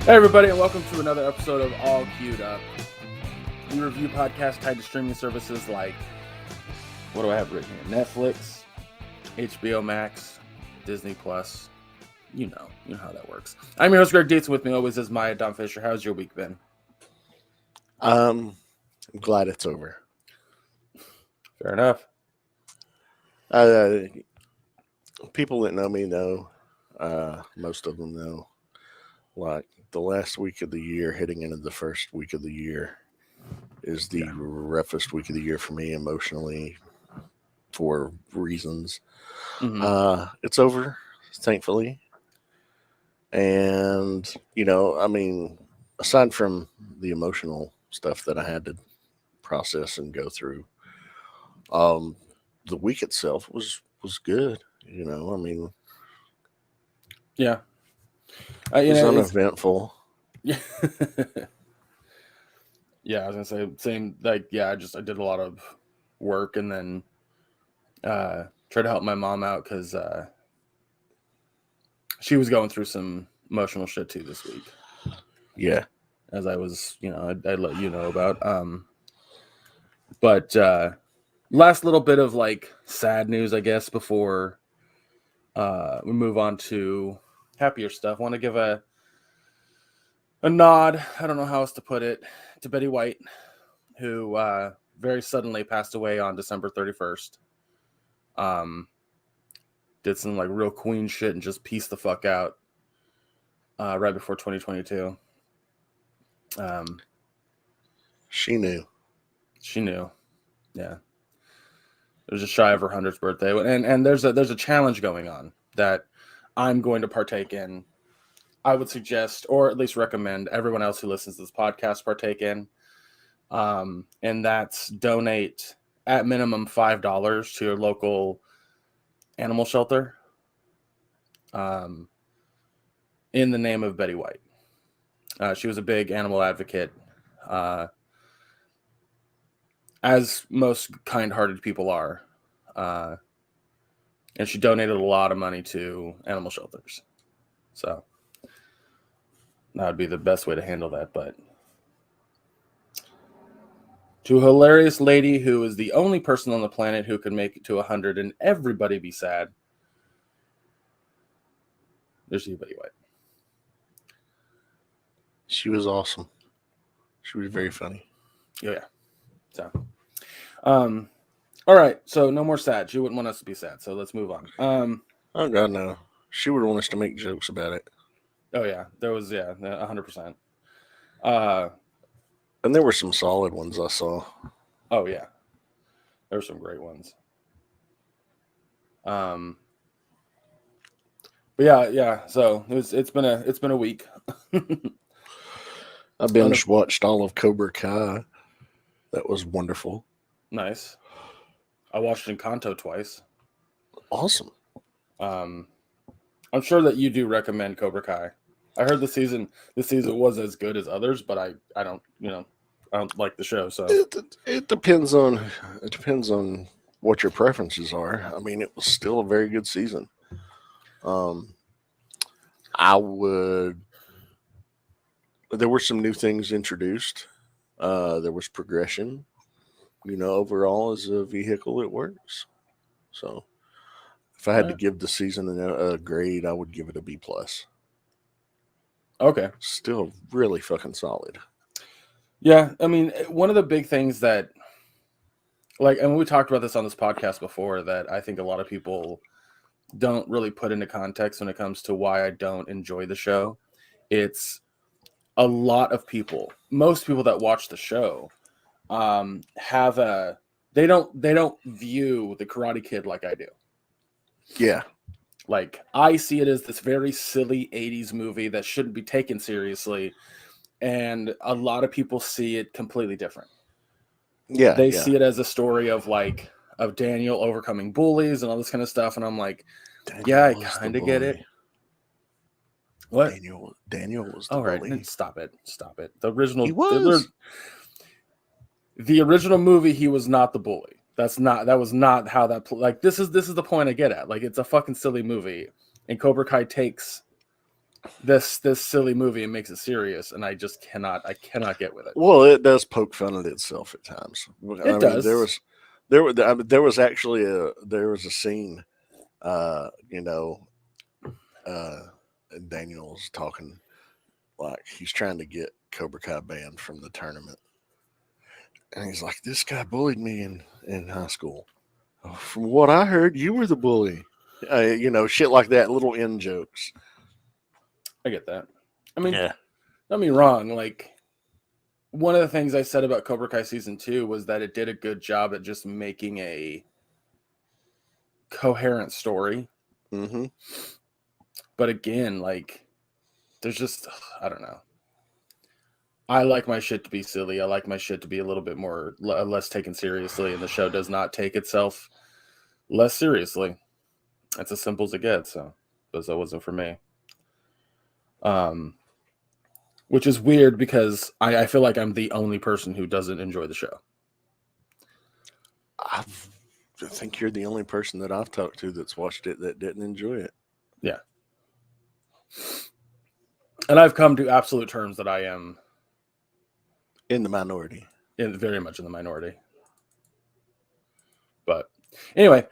Hey everybody, and welcome to another episode of All Queued Up. We review podcasts tied to streaming services like, what do I have written here? Netflix, HBO Max, Disney Plus. You know how that works. I'm your host, Greg Dietz, and with me always is Maya Don Fisher. How's your week been? I'm glad it's over. Fair enough. People that know me know, most of them know, like the last week of the year, heading into the first week of the year, is the roughest week of the year for me emotionally, for reasons. Mm-hmm. It's over, thankfully. And, aside from the emotional stuff that I had to process and go through, the week itself was good. Yeah. It was uneventful. Yeah. Yeah, I was gonna say same. Like, yeah, I did a lot of work and then tried to help my mom out because she was going through some emotional shit too this week. Yeah. As I was, I'd let you know about. But last little bit of like sad news, I guess, before we move on to happier stuff. I want to give a nod, I don't know how else to put it, to Betty White, who very suddenly passed away on December 31st. Did some like real queen shit and just pieced the fuck out right before 2022. She knew. Yeah. It was just shy of her 100th birthday, and there's a challenge going on that I'm going to partake in. I would suggest, or at least recommend, everyone else who listens to this podcast partake in, and that's donate at minimum $5 to your local animal shelter, in the name of Betty White. She was a big animal advocate, as most kind-hearted people are. And she donated a lot of money to animal shelters. So that would be the best way to handle that. But to a hilarious lady who is the only person on the planet who can make it to 100 and everybody be sad, there's you, Betty White. She was awesome. She was very funny. Oh, yeah. So, all right. So no more sad. She wouldn't want us to be sad. So let's move on. Oh God, no. She would want us to make jokes about it. Oh yeah, there was 100%. And there were some solid ones I saw. Oh yeah, there were some great ones. But yeah. So it's been a week. I binge watched all of Cobra Kai. That was wonderful. Nice. I watched Encanto twice. Awesome. I'm sure that you do recommend Cobra Kai. I heard this season was as good as others, but I don't like the show. So it depends on what your preferences are. I mean, it was still a very good season. There were some new things introduced. There was progression. Overall, as a vehicle, it works. So, if I had to give the season a grade, I would give it a B+. Okay. Still really fucking solid. Yeah, I mean, one of the big things that, like, and we talked about this on this podcast before, that I think a lot of people don't really put into context when it comes to why I don't enjoy the show. It's a lot of people, most people that watch the show, they don't view the Karate Kid like I do. Yeah. Like, I see it as this very silly 80s movie that shouldn't be taken seriously, and a lot of people see it completely different. Yeah. They see it as a story of Daniel overcoming bullies and all this kind of stuff, and I'm like, Daniel, I kind of get it. What? Daniel was the bully. Right, stop it. The original, he was. The original movie, he was not the bully. That was not how that, like, this is the point I get at. Like, it's a fucking silly movie, and Cobra Kai takes this silly movie and makes it serious, and I cannot get with it. Well, it does poke fun at itself at times. It does. There was actually a scene, you know, uh, Daniel's talking like he's trying to get Cobra Kai banned from the tournament, and he's like, "This guy bullied me in high school. From what I heard, you were the bully." You know, shit like that, little in jokes. I get that. I mean, Yeah. don't get me wrong. Like, one of the things I said about Cobra Kai season 2 was that it did a good job at just making a coherent story. Mm-hmm. But again, like, there's just, I don't know. I like my shit to be silly. I like my shit to be a little bit more less taken seriously, and the show does not take itself less seriously. It's as simple as it gets. So, but that wasn't for me. Which is weird because I feel like I'm the only person who doesn't enjoy the show. I think you're the only person that I've talked to that's watched it that didn't enjoy it. Yeah. And I've come to absolute terms that I am in the minority. Very much in the minority. But anyway,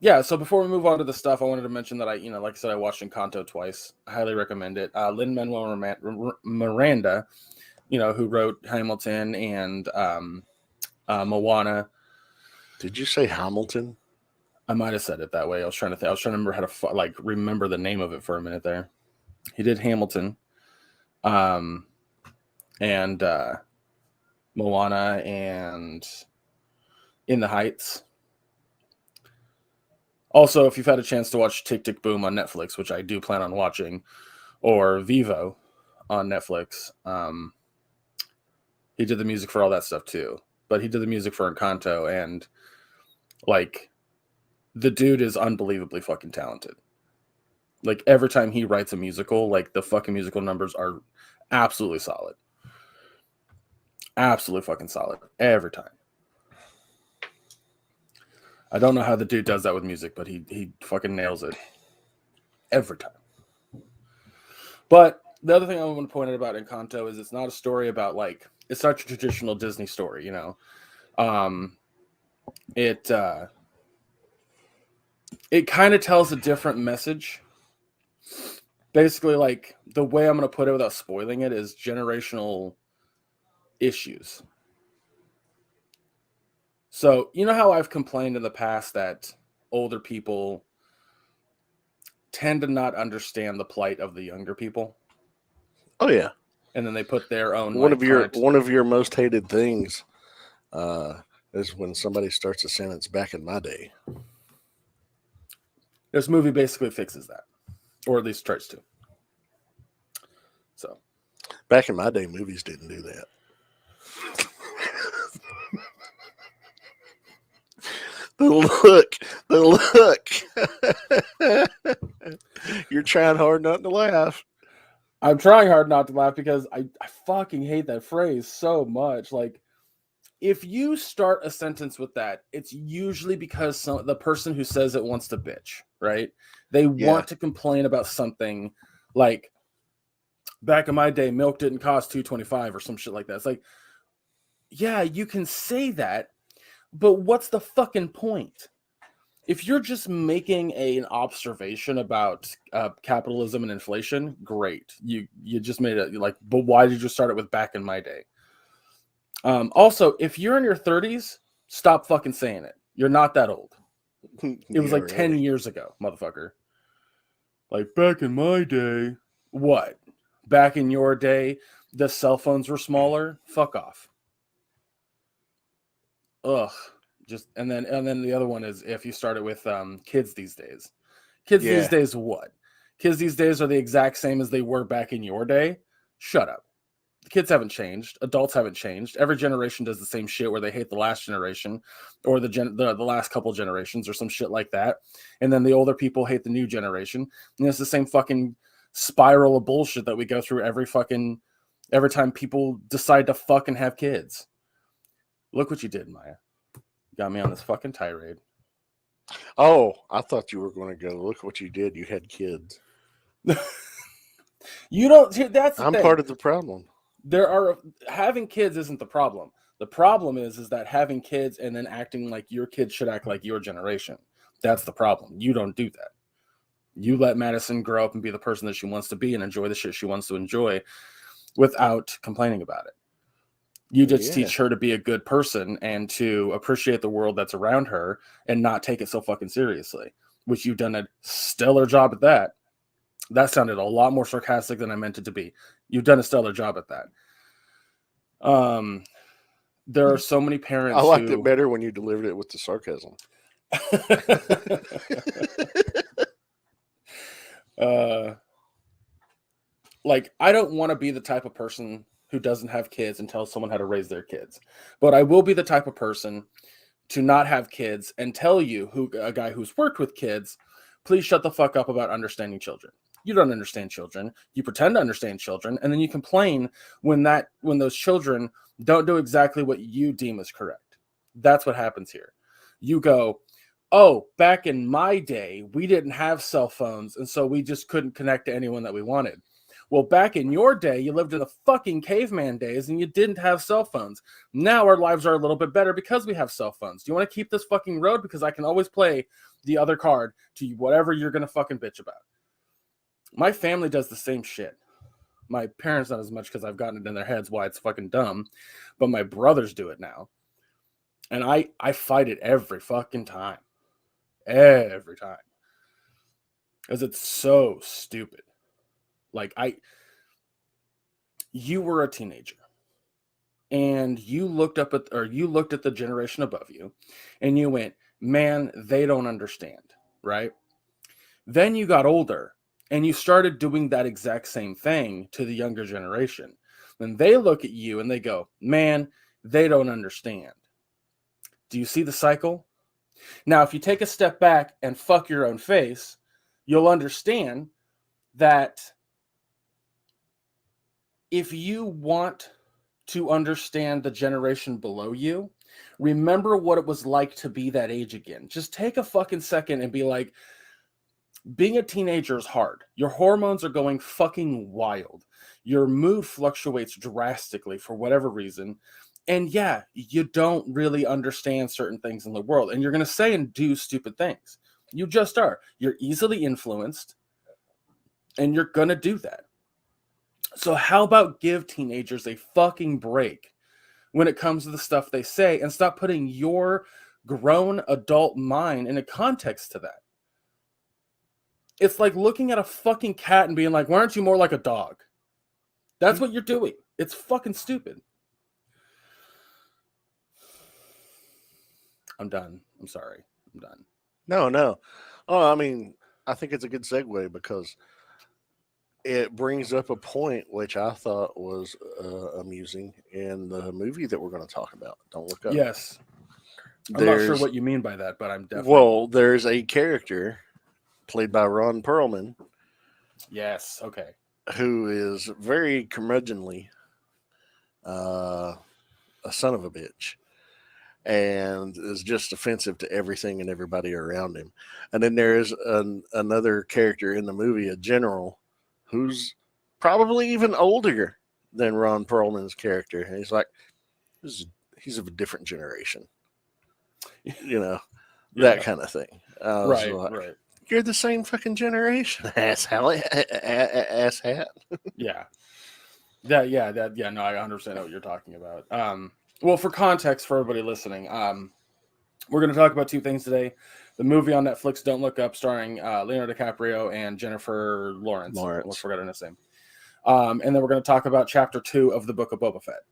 yeah, so before we move on to the stuff, I wanted to mention that like I said, I watched Encanto twice. I highly recommend it. Lin-Manuel Miranda, who wrote Hamilton and Moana. Did you say Hamilton? I might have said it that way. I was trying to remember how to remember the name of it for a minute there. He did Hamilton, and Moana and In the Heights. Also, if you've had a chance to watch Tick Tick Boom on Netflix, which I do plan on watching, or Vivo on Netflix, he did the music for all that stuff too. But he did the music for Encanto, and like, the dude is unbelievably fucking talented. Like, every time he writes a musical, like, the fucking musical numbers are absolutely solid. Absolutely fucking solid. Every time. I don't know how the dude does that with music, but he fucking nails it. Every time. But the other thing I want to point out about Encanto is it's not a story about, like, it's not your traditional Disney story, It kind of tells a different message. Basically, like, the way I'm going to put it without spoiling it is generational issues. So, you know how I've complained in the past that older people tend to not understand the plight of the younger people? Oh yeah. And then they put their own one of your most hated things is when somebody starts a sentence back in my day. This movie basically fixes that, or at least tries to. So, back in my day, movies didn't do that. The look. You're trying hard not to laugh. I'm trying hard not to laugh because I fucking hate that phrase so much. Like, if you start a sentence with that, it's usually because the person who says it wants to bitch, right? They want to complain about something, like, back in my day, milk didn't cost $2.25 or some shit like that. It's like, yeah, you can say that, but what's the fucking point? If you're just making an observation about capitalism and inflation, great. You just made it, like, but why did you start it with back in my day? Also, if you're in your 30s, stop fucking saying it. You're not that old. It was like 10 years ago, motherfucker. Like, back in my day. What? Back in your day, the cell phones were smaller? Fuck off. Ugh. And then the other one is if you start it with kids these days. These days what? Kids these days are the exact same as they were back in your day? Shut up. The kids haven't changed. Adults haven't changed. Every generation does the same shit where they hate the last generation or the last couple generations or some shit like that. And then the older people hate the new generation. And it's the same fucking spiral of bullshit that we go through every time people decide to fucking have kids. Look what you did, Maya. Got me on this fucking tirade. Oh, I thought you were going to go, look what you did. You had kids. You don't. That's the I'm thing. part of the problem. Having kids isn't the problem. The problem is that having kids and then acting like your kids should act like your generation. That's the problem. You don't do that. You let Madison grow up and be the person that she wants to be and enjoy the shit she wants to enjoy without complaining about it. You just teach her to be a good person and to appreciate the world that's around her and not take it so fucking seriously, which you've done a stellar job at that. That sounded a lot more sarcastic than I meant it to be. You've done a stellar job at that. There are so many parents I liked it better when you delivered it with the sarcasm. Like, I don't want to be the type of person who doesn't have kids and tells someone how to raise their kids. But I will be the type of person to not have kids and tell you, a guy who's worked with kids, please shut the fuck up about understanding children. You don't understand children. You pretend to understand children, and then you complain when those children don't do exactly what you deem as correct. That's what happens here. You go, oh, back in my day, we didn't have cell phones, and so we just couldn't connect to anyone that we wanted. Well, back in your day, you lived in the fucking caveman days and you didn't have cell phones. Now our lives are a little bit better because we have cell phones. Do you want to keep this fucking road? Because I can always play the other card to whatever you're going to fucking bitch about. My family does the same shit. My parents not as much because I've gotten it in their heads why it's fucking dumb. But my brothers do it now. And I fight it every fucking time. Every time. Because it's so stupid. Like, you were a teenager and you looked at the generation above you and you went, man, they don't understand, right? Then you got older and you started doing that exact same thing to the younger generation. Then they look at you and they go, man, they don't understand. Do you see the cycle? Now, if you take a step back and fuck your own face, you'll understand that if you want to understand the generation below you, remember what it was like to be that age again. Just take a fucking second and be like, being a teenager is hard. Your hormones are going fucking wild. Your mood fluctuates drastically for whatever reason. And yeah, you don't really understand certain things in the world. And you're going to say and do stupid things. You just are. You're easily influenced. And you're going to do that. So how about give teenagers a fucking break when it comes to the stuff they say and stop putting your grown adult mind in a context to that? It's like looking at a fucking cat and being like, why aren't you more like a dog? That's what you're doing. It's fucking stupid. I'm done. I'm sorry. I'm done. No. Oh, I mean, I think it's a good segue because it brings up a point which I thought was amusing in the movie that we're going to talk about. Don't Look Up. Yes. I'm not sure what you mean by that, but I'm definitely... Well, there's a character played by Ron Perlman. Yes, okay. Who is very curmudgeonly, a son of a bitch, and is just offensive to everything and everybody around him. And then there's another character in the movie, a general, who's probably even older than Ron Perlman's character. And he's like, he's of a different generation. You know, that kind of thing. Right, like, right. You're the same fucking generation, ass hat. Yeah. No, I 100% know what you're talking about. Well, for context for everybody listening, we're going to talk about two things today. The movie on Netflix, Don't Look Up, starring Leonardo DiCaprio and Jennifer Lawrence. I almost forgot her name. And then we're going to talk about Chapter 2 of the Book of Boba Fett.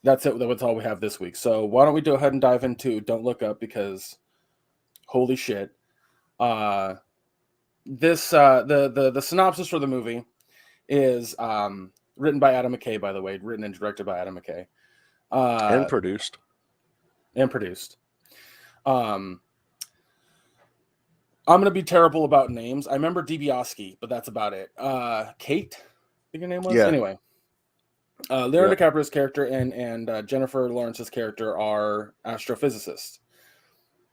That's it. That's all we have this week. So why don't we go ahead and dive into Don't Look Up, because holy shit. The synopsis for the movie is written by Adam McKay, by the way, written and directed by Adam McKay. And produced. I'm going to be terrible about names. I remember DiBiase, but that's about it. Kate, I think your name was? Yeah. Anyway. Leonardo DiCaprio's character and Jennifer Lawrence's character are astrophysicists.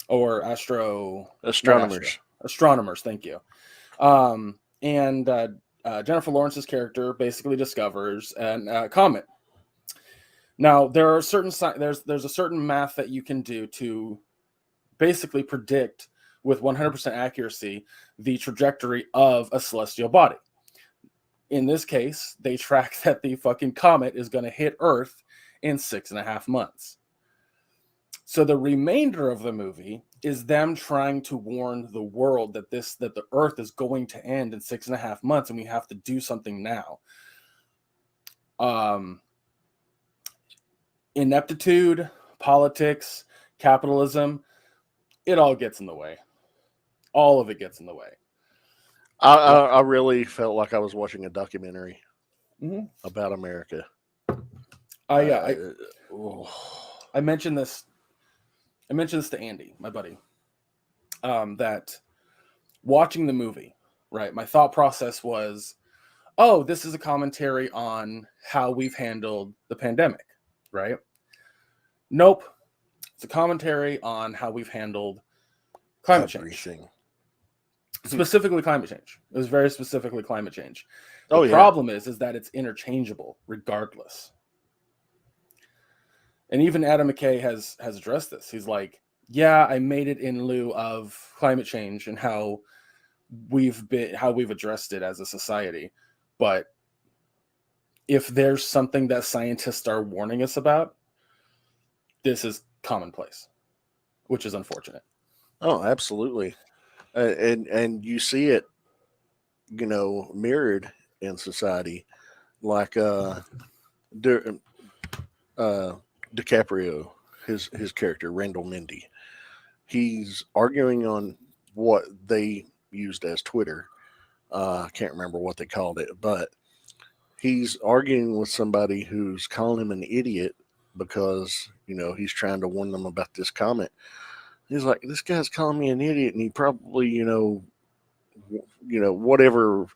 Or astronomers. Astronomers, thank you. And Jennifer Lawrence's character basically discovers a comet. Now, there are there's a certain math that you can do to basically predict with 100% accuracy the trajectory of a celestial body. In this case, they track that the fucking comet is going to hit Earth in 6.5 months. So the remainder of the movie is them trying to warn the world that the Earth is going to end in 6.5 months, and we have to do something now. Ineptitude, politics, capitalism, it all gets in the way. All of it gets in the way. I really felt like I was watching a documentary about America. I mentioned this. I mentioned this to Andy, my buddy. That watching the movie, right? My thought process was, oh, this is a commentary on how we've handled the pandemic, right? Nope. It's a commentary on how we've handled climate change. Specifically climate change. It was very specifically climate change. The problem is that it's interchangeable regardless. And even Adam McKay has addressed this. He's like, yeah, I made it in lieu of climate change and how we've addressed it as a society. But if there's something that scientists are warning us about, this is commonplace, which is unfortunate. Oh, absolutely. And you see it, mirrored in society, like DiCaprio, his character Randall Mindy. He's arguing on what they used as Twitter. I can't remember what they called it, but he's arguing with somebody who's calling him an idiot because he's trying to warn them about this comment. He's like, this guy's calling me an idiot, and he probably, whatever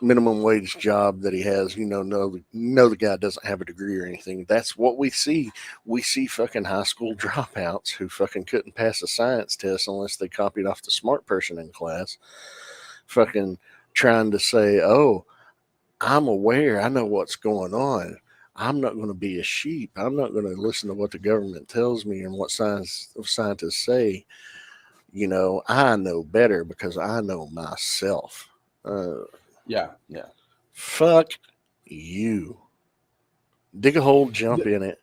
minimum wage job that he has, the guy doesn't have a degree or anything. That's what we see. We see fucking high school dropouts who fucking couldn't pass a science test unless they copied off the smart person in class, fucking trying to say, oh, I'm aware, I know what's going on. I'm not going to be a sheep. I'm not going to listen to what the government tells me and what scientists say. I know better because I know myself. Yeah. Fuck you. Dig a hole, jump in it.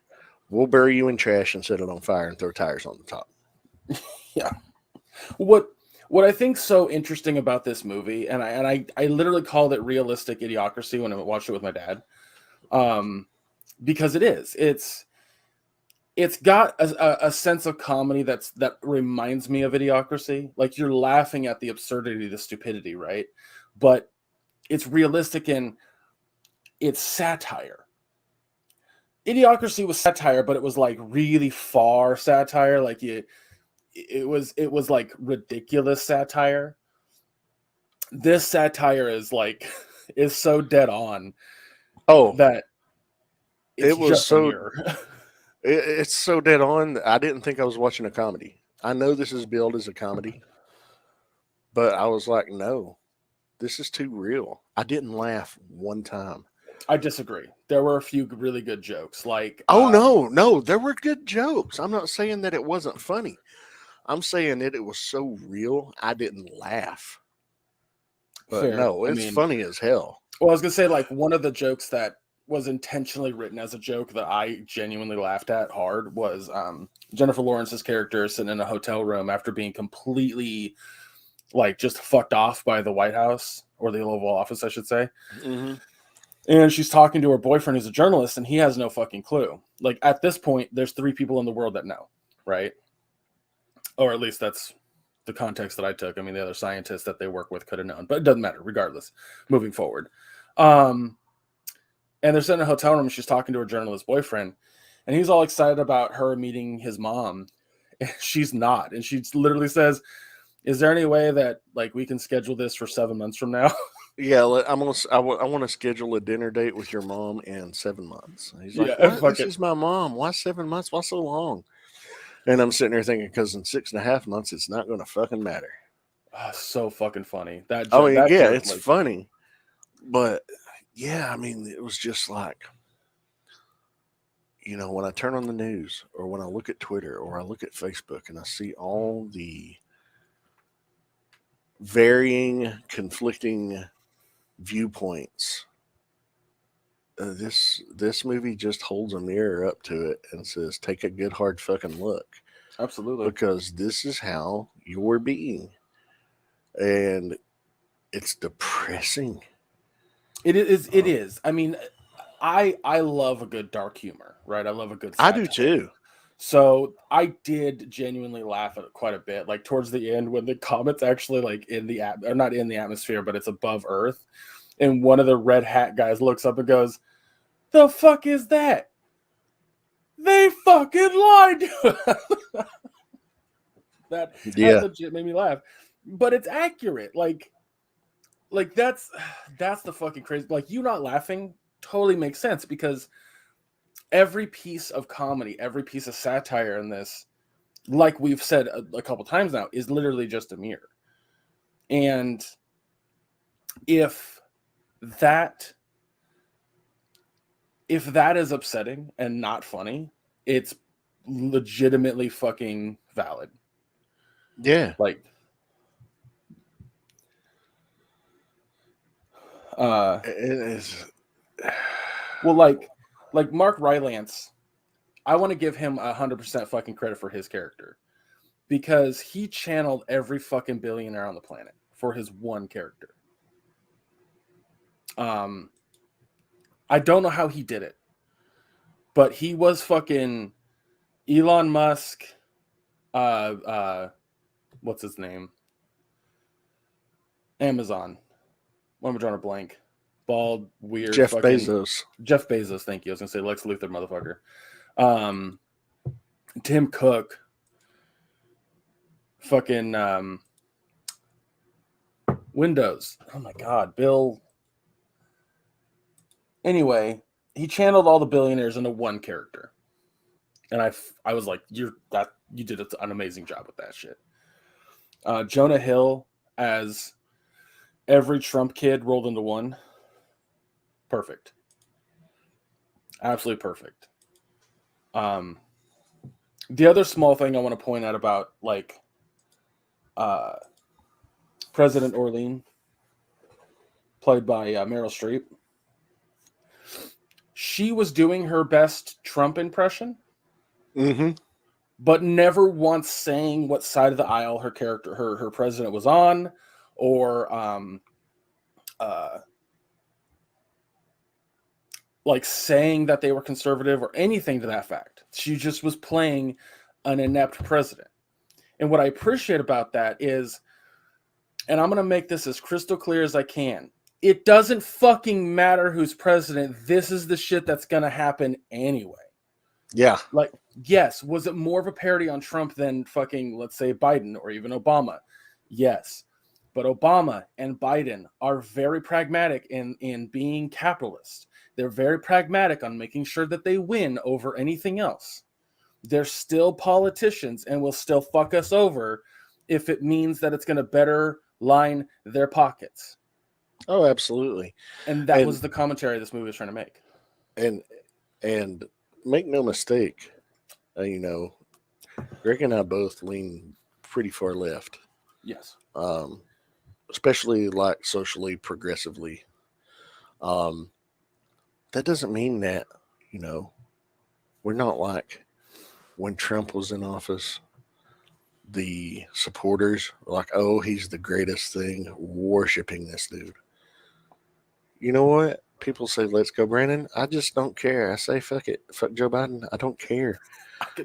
We'll bury you in trash and set it on fire and throw tires on the top. Yeah. What I think's so interesting about this movie, and I literally called it realistic idiocracy when I watched it with my dad. Because it is. It's got a sense of comedy that reminds me of Idiocracy. Like, you're laughing at the absurdity, the stupidity, right? But it's realistic and it's satire. Idiocracy was satire, but it was like really far satire. Like it was like ridiculous satire. This satire is so dead on. Oh, that it was so. It's so dead on. I didn't think I was watching a comedy. I know this is billed as a comedy, but I was like, no, this is too real. I didn't laugh one time. I disagree. There were a few really good jokes. No, there were good jokes. I'm not saying that it wasn't funny. I'm saying that it was so real, I didn't laugh. But fair. No, it's funny as hell. Well, I was going to say, one of the jokes that was intentionally written as a joke that I genuinely laughed at hard was Jennifer Lawrence's character sitting in a hotel room after being completely just fucked off by the White House, or the Oval Office, I should say. Mm-hmm. And she's talking to her boyfriend who's a journalist, and he has no fucking clue. At this point, there's 3 people in the world that know, right? Or at least that's the context that I took. I mean, the other scientists that they work with could have known, but it doesn't matter regardless, moving forward. And they're sitting in a hotel room. She's talking to her journalist boyfriend, and he's all excited about her meeting his mom. And she's not. And she literally says, is there any way that we can schedule this for 7 months from now? Yeah, I want to schedule a dinner date with your mom in 7 months. He's like, this is my mom. Why 7 months? Why so long? And I'm sitting there thinking, because in 6.5 months, it's not going to fucking matter. Oh, so fucking funny. It's funny. But yeah, I mean, it was just like, you know, when I turn on the news or when I look at Twitter or I look at Facebook and I see all the varying, conflicting viewpoints, this movie just holds a mirror up to it and says, "Take a good hard fucking look, Absolutely. because this is how you're being," and it's depressing. It is. It is. I mean, I love a good dark humor, right? I love a good I do satire. too. So I did genuinely laugh at it quite a bit. Like towards the end, when the comet's actually like in the or not in the atmosphere, but it's above Earth, and one of the red hat guys looks up and goes, "The fuck is that? They fucking lied to us." that Yeah, legit made me laugh, but it's accurate. Like that's the fucking crazy. Like you not laughing totally makes sense because every piece of comedy, every piece of satire in this, like we've said a couple times now, is literally just a mirror. And if that is upsetting and not funny, it's legitimately fucking valid. yeah. Like It is. well, like Mark Rylance, I want to give him 100% fucking credit for his character because he channeled every fucking billionaire on the planet for his one character. I don't know how he did it, but he was fucking Elon Musk. What's his name? Amazon. Why am I drawing a blank? Bald, weird, Jeff fucking Bezos. Jeff Bezos. Thank you. I was gonna say Lex Luthor, motherfucker. Tim Cook. Fucking Windows. Oh my god, Bill. Anyway, he channeled all the billionaires into one character, and I was like, you did an amazing job with that shit. Jonah Hill as every Trump kid rolled into one. Perfect. Absolutely perfect. The other small thing I want to point out about like President Orlean, played by Meryl Streep, she was doing her best Trump impression, but never once saying what side of the aisle her character, her president was on, or like saying that they were conservative or anything to that fact. She just was playing an inept president. And what I appreciate about that is, and I'm going to make this as crystal clear as I can, it doesn't fucking matter who's president. This is the shit that's going to happen anyway. Yeah. Like, yes, was it more of a parody on Trump than fucking, let's say, Biden or even Obama? Yes. But Obama and Biden are very pragmatic in being capitalist. They're very pragmatic on making sure that they win over anything else. They're still politicians and will still fuck us over if it means that it's going to better line their pockets. Oh, absolutely. And that was the commentary this movie was trying to make. And make no mistake, you know, Greg and I both lean pretty far left. Yes. Especially like socially progressively. That doesn't mean that, you know, we're not like when Trump was in office, the supporters were like, oh, he's the greatest thing, worshiping this dude. You know what? People say, let's go, Brandon. I just don't care. I say, fuck it. Fuck Joe Biden. I don't care.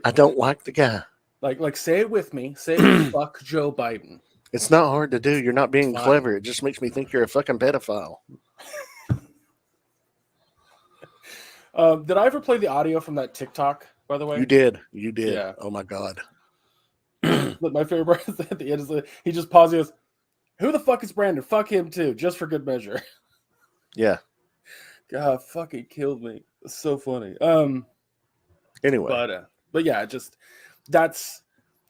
I don't like the guy. Like say it with me. Say fuck Joe Biden. It's not hard to do. You're not being clever. It just makes me think you're a fucking pedophile. Did I ever play the audio from that TikTok, by the way? You did. You did. Yeah. Oh, my God. But my favorite part is at the end is he just pauses. Who the fuck is Brandon? Fuck him too, just for good measure. Yeah. God, fucking killed me. It's so funny. Anyway. But yeah, just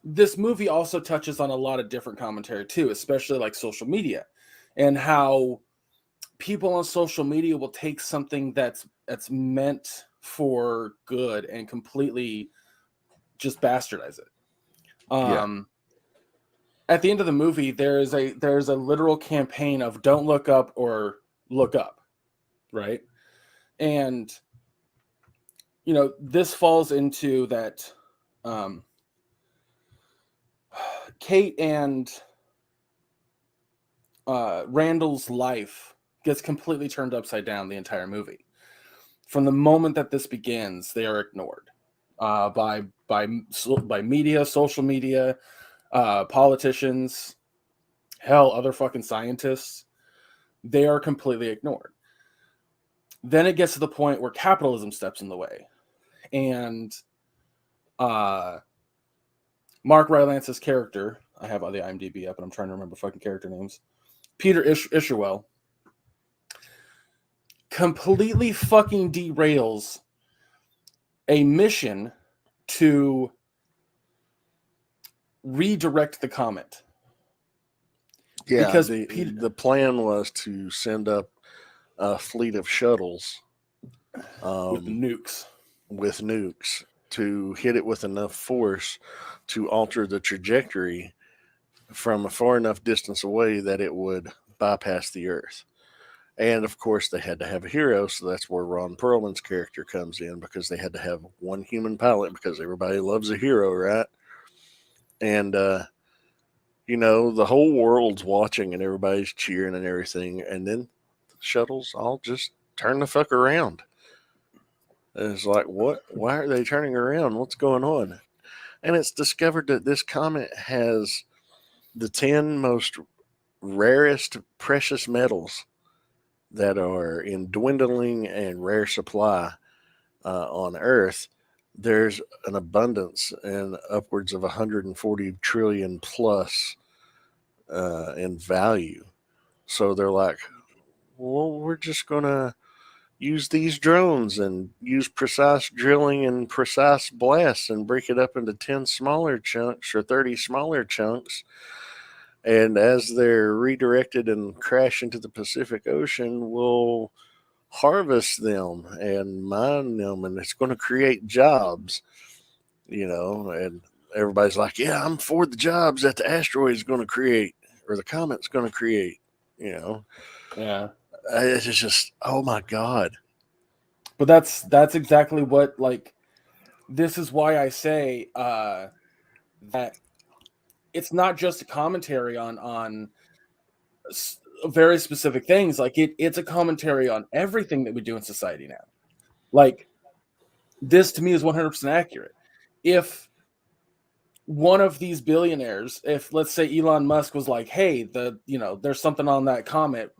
this movie also touches on a lot of different commentary too, especially like social media and how people on social media will take something that's meant for good and completely just bastardize it. At the end of the movie, there's a literal campaign of don't look up or look up, right? And this falls into that. Kate and Randall's life gets completely turned upside down the entire movie. From the moment that this begins, they are ignored by media, social media, politicians, hell, other fucking scientists. They are completely ignored. Then it gets to the point where capitalism steps in the way, and Mark Rylance's character, I have the IMDb up, and I'm trying to remember fucking character names. Peter Isherwell completely fucking derails a mission to redirect the comet. Yeah, because the plan was to send up a fleet of shuttles with nukes. With nukes to hit it with enough force to alter the trajectory from a far enough distance away that it would bypass the Earth. And of course, they had to have a hero, so that's where Ron Perlman's character comes in, because they had to have one human pilot, because everybody loves a hero, right? And the whole world's watching and everybody's cheering and everything, and then the shuttles all just turn the fuck around. And it's like, what? Why are they turning around? What's going on? And it's discovered that this comet has the 10 most rarest precious metals that are in dwindling and rare supply on Earth. There's an abundance and upwards of 140 trillion plus in value. So they're like, well, we're just going to use these drones and use precise drilling and precise blasts and break it up into 10 smaller chunks or 30 smaller chunks. And as they're redirected and crash into the Pacific Ocean, we'll harvest them and mine them, and it's going to create jobs, and everybody's like, yeah, I'm for the jobs that the asteroid is going to create or the comet's going to create, Yeah. It's just, oh my God. But that's exactly what, this is why I say that it's not just a commentary on very specific things. It's a commentary on everything that we do in society now. This to me is 100% accurate. If one of these billionaires, if let's say Elon Musk was like, hey, there's something on that comet,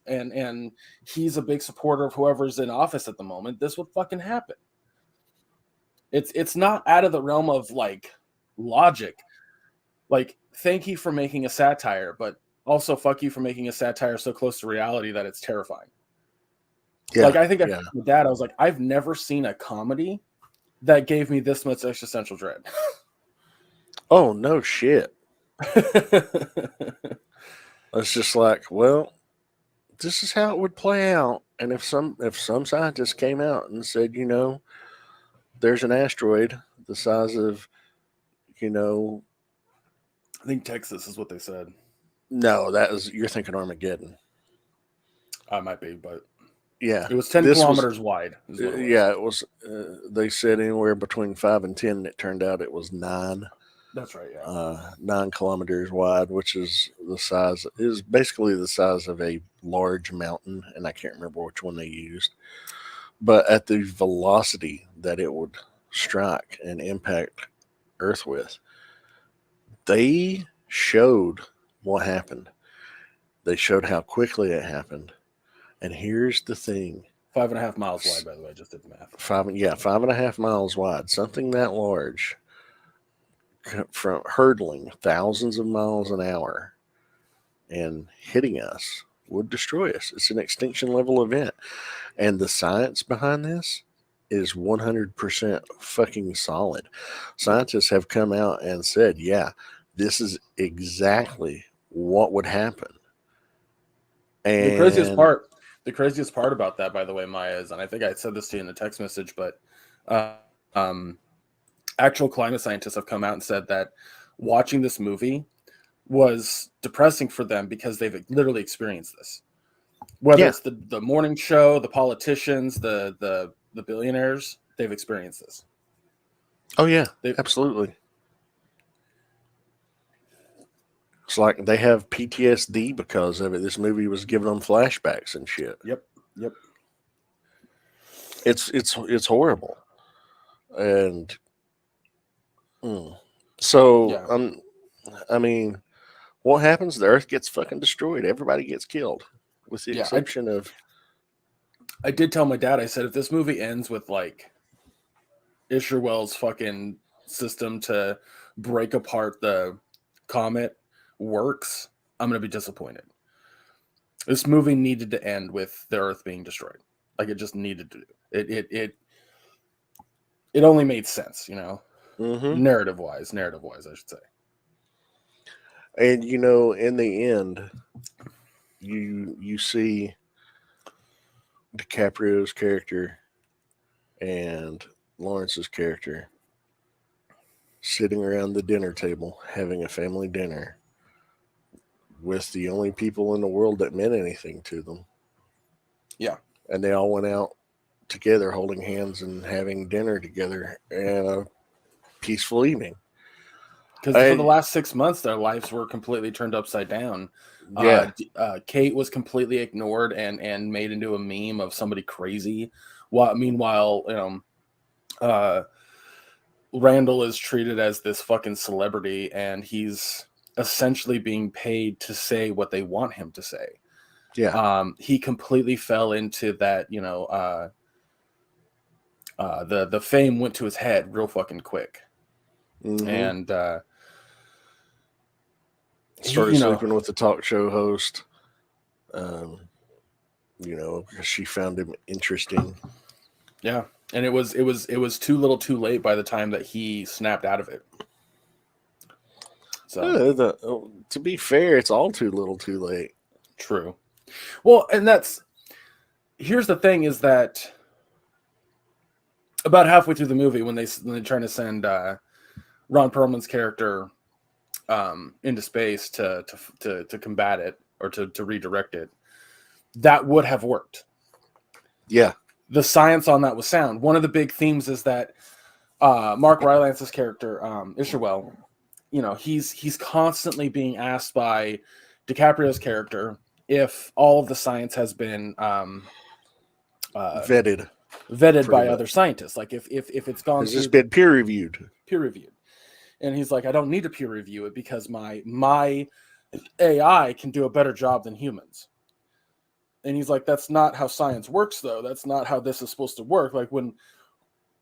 and he's a big supporter of whoever's in office at the moment, this would fucking happen. It's not out of the realm of logic. Thank you for making a satire, but also fuck you for making a satire so close to reality that it's terrifying. Yeah, I think I told my dad, I was like, I've never seen a comedy that gave me this much existential dread. Oh, no shit. It's just like, well, this is how it would play out. And if some scientist came out and said, there's an asteroid the size of, I think Texas is what they said. No, you're thinking Armageddon. I might be, but yeah, it was 10 kilometers wide. It was. They said anywhere between 5 and 10, and it turned out it was 9. That's right. Yeah. 9 kilometers wide, which is basically the size of a large mountain, and I can't remember which one they used. But at the velocity that it would strike and impact Earth with, they showed what happened. They showed how quickly it happened. And here's the thing. 5.5 miles wide, by the way. I just did the math. 5.5 miles wide. Something that large, from hurtling thousands of miles an hour and hitting us, would destroy us. It's an extinction level event. And the science behind this is 100% fucking solid. Scientists have come out and said, yeah, this is exactly what would happen. And the craziest part The craziest part about that, by the way, Maya, is, and I think I said this to you in the text message, but uh, um, actual climate scientists have come out and said that watching this movie was depressing for them because they've literally experienced this. Whether it's the morning show, the politicians, the billionaires, they've experienced this. Oh yeah, absolutely. It's like they have PTSD because of it. This movie was giving them flashbacks and shit. Yep. It's horrible. And so Yeah. I mean, what happens? The Earth gets fucking destroyed. Everybody gets killed, with the exception of. I did tell my dad. I said, if this movie ends with like Isherwell's fucking system to break apart the comet works, I'm gonna be disappointed. This movie needed to end with the Earth being destroyed. Like, it just needed to. It only made sense, you know, narrative wise, I should say. And you know, in the end, you see DiCaprio's character and Lawrence's character sitting around the dinner table having a family dinner with the only people in the world that meant anything to them. Yeah. And they all went out together holding hands and having dinner together and a peaceful evening. Because for the last 6 months, their lives were completely turned upside down. Yeah. Kate was completely ignored and made into a meme of somebody crazy. Meanwhile, you know, Randall is treated as this fucking celebrity, and he's essentially being paid to say what they want him to say. Yeah. He completely fell into that, you know, the fame went to his head real fucking quick. And started sleeping with the talk show host. You know, because she found him interesting. Yeah. And it was too little too late by the time that he snapped out of it. So to be fair, it's all too little too late. True. Well, and here's the thing, is that about halfway through the movie, when they're trying to send Ron Perlman's character into space to combat it, or to redirect it, that would have worked. Yeah. The science on that was sound. One of the big themes is that Mark Rylance's character, Isherwell, you know, he's constantly being asked by DiCaprio's character if all of the science has been vetted by other scientists. Like if it's gone, has this been peer reviewed? And he's like, I don't need to peer review it because my AI can do a better job than humans. And he's like, that's not how science works, though. That's not how this is supposed to work. Like when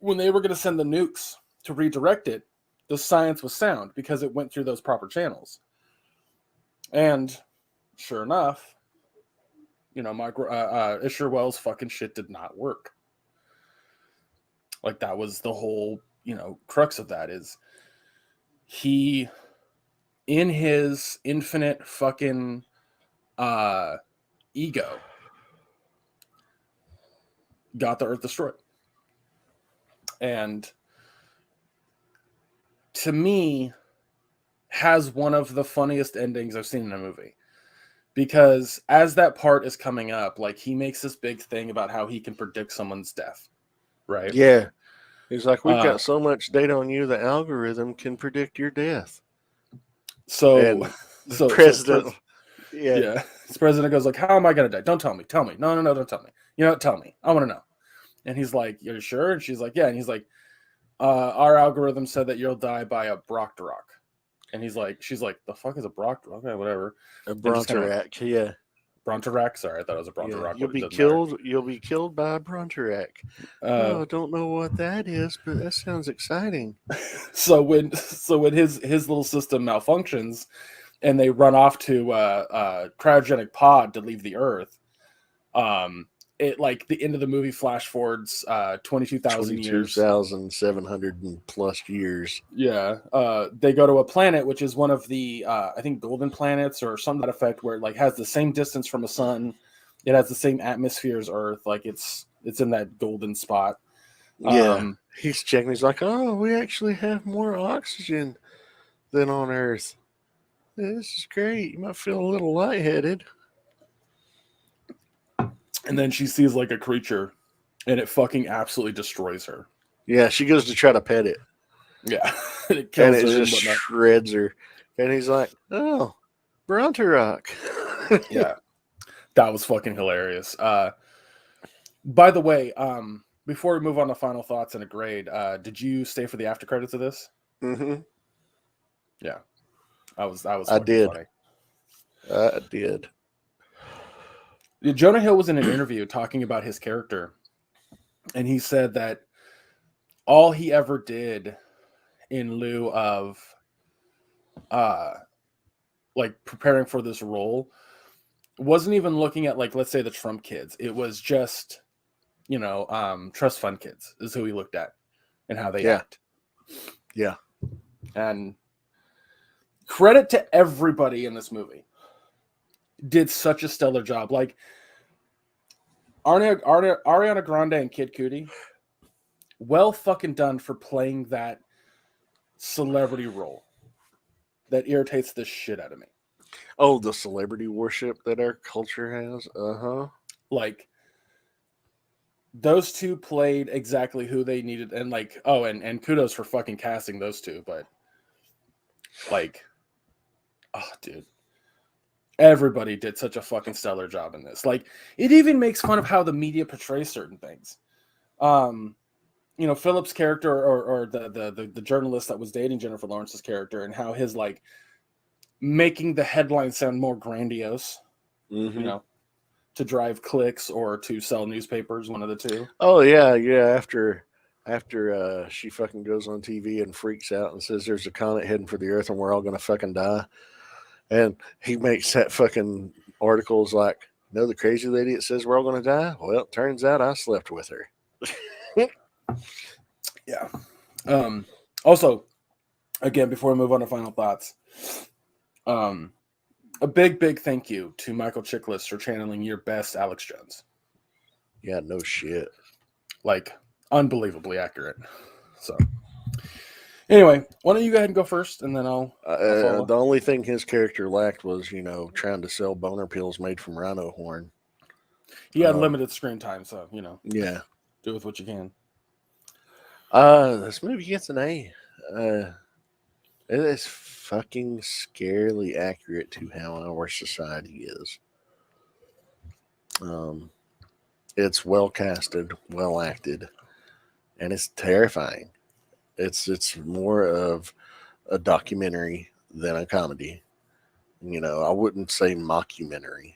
they were going to send the nukes to redirect it, the science was sound because it went through those proper channels. And sure enough, you know, Isherwell's fucking shit did not work. Like, that was the whole, you know, crux of that, is he, in his infinite fucking ego, got the Earth destroyed. And to me, has one of the funniest endings I've seen in a movie. Because as that part is coming up, like, he makes this big thing about how he can predict someone's death, right? Yeah. He's like, we've got so much data on you, the algorithm can predict your death. So the president... His president goes like, how am I going to die? Don't tell me. Tell me. No, don't tell me. You know what? Tell me. I want to know. And he's like, you're sure? And she's like, yeah. And he's like, our algorithm said that you'll die by a Brockdrock. And she's like, the fuck is a Brockdrock? Okay, whatever. A Brontorak, yeah. Brontorak? Sorry, I thought it was a Brontorak. Yeah. You'll be killed by a Brontorak. I don't know what that is, but that sounds exciting. So when his little system malfunctions, and they run off to cryogenic pod to leave the Earth, it, like, the end of the movie flash forwards 22,000 years. 22,700 plus years. Yeah. They go to a planet, which is one of the, I think, golden planets or something to that effect, where it, like, has the same distance from a sun It has the same atmosphere as Earth. Like it's in that golden spot. Yeah. He's checking. He's like, oh, we actually have more oxygen than on Earth. This is great. You might feel a little lightheaded. And then she sees like a creature, and it fucking absolutely destroys her. Yeah, she goes to try to pet it. Yeah, it kills And it her just shreds her. And he's like, oh, Bronterock. Yeah, that was fucking hilarious. By the way, before we move on to final thoughts and a grade, did you stay for the after credits of this? Mm-hmm. Yeah, I was. I did. Funny. I did. Jonah Hill was in an interview talking about his character, and he said that all he ever did in lieu of like preparing for this role wasn't even looking at, like, let's say the Trump kids. It was just, trust fund kids is who he looked at and how they act. Yeah. And credit to everybody in this movie. Did such a stellar job. Like Ariana Grande and Kid Cudi, well fucking done for playing that celebrity role that irritates the shit out of me. Oh, the celebrity worship that our culture has. Like, those two played exactly who they needed, and like, oh, and kudos for fucking casting those two, but like, oh, dude, everybody did such a fucking stellar job in this. Like, it even makes fun of how the media portrays certain things. Philip's character, or the journalist that was dating Jennifer Lawrence's character, and how his, like, making the headline sound more grandiose, to drive clicks or to sell newspapers, one of the two. Oh yeah. After she fucking goes on TV and freaks out and says there's a comet heading for the Earth and we're all gonna fucking die, and he makes that fucking articles like, no, the crazy lady that says we're all gonna die. Well, it turns out I slept with her. Yeah. Also, again, before we move on to final thoughts, a big thank you to Michael Chiklis for channeling your best Alex Jones. Yeah, no shit. Like, unbelievably accurate. So, anyway, why don't you go ahead and go first, and then I'll follow. The only thing his character lacked was, trying to sell boner pills made from rhino horn. He had limited screen time, so, Yeah. do with what you can. This movie gets an A. It is fucking scarily accurate to how our society is. It's well casted, well acted, and it's terrifying. It's more of a documentary than a comedy. I wouldn't say mockumentary.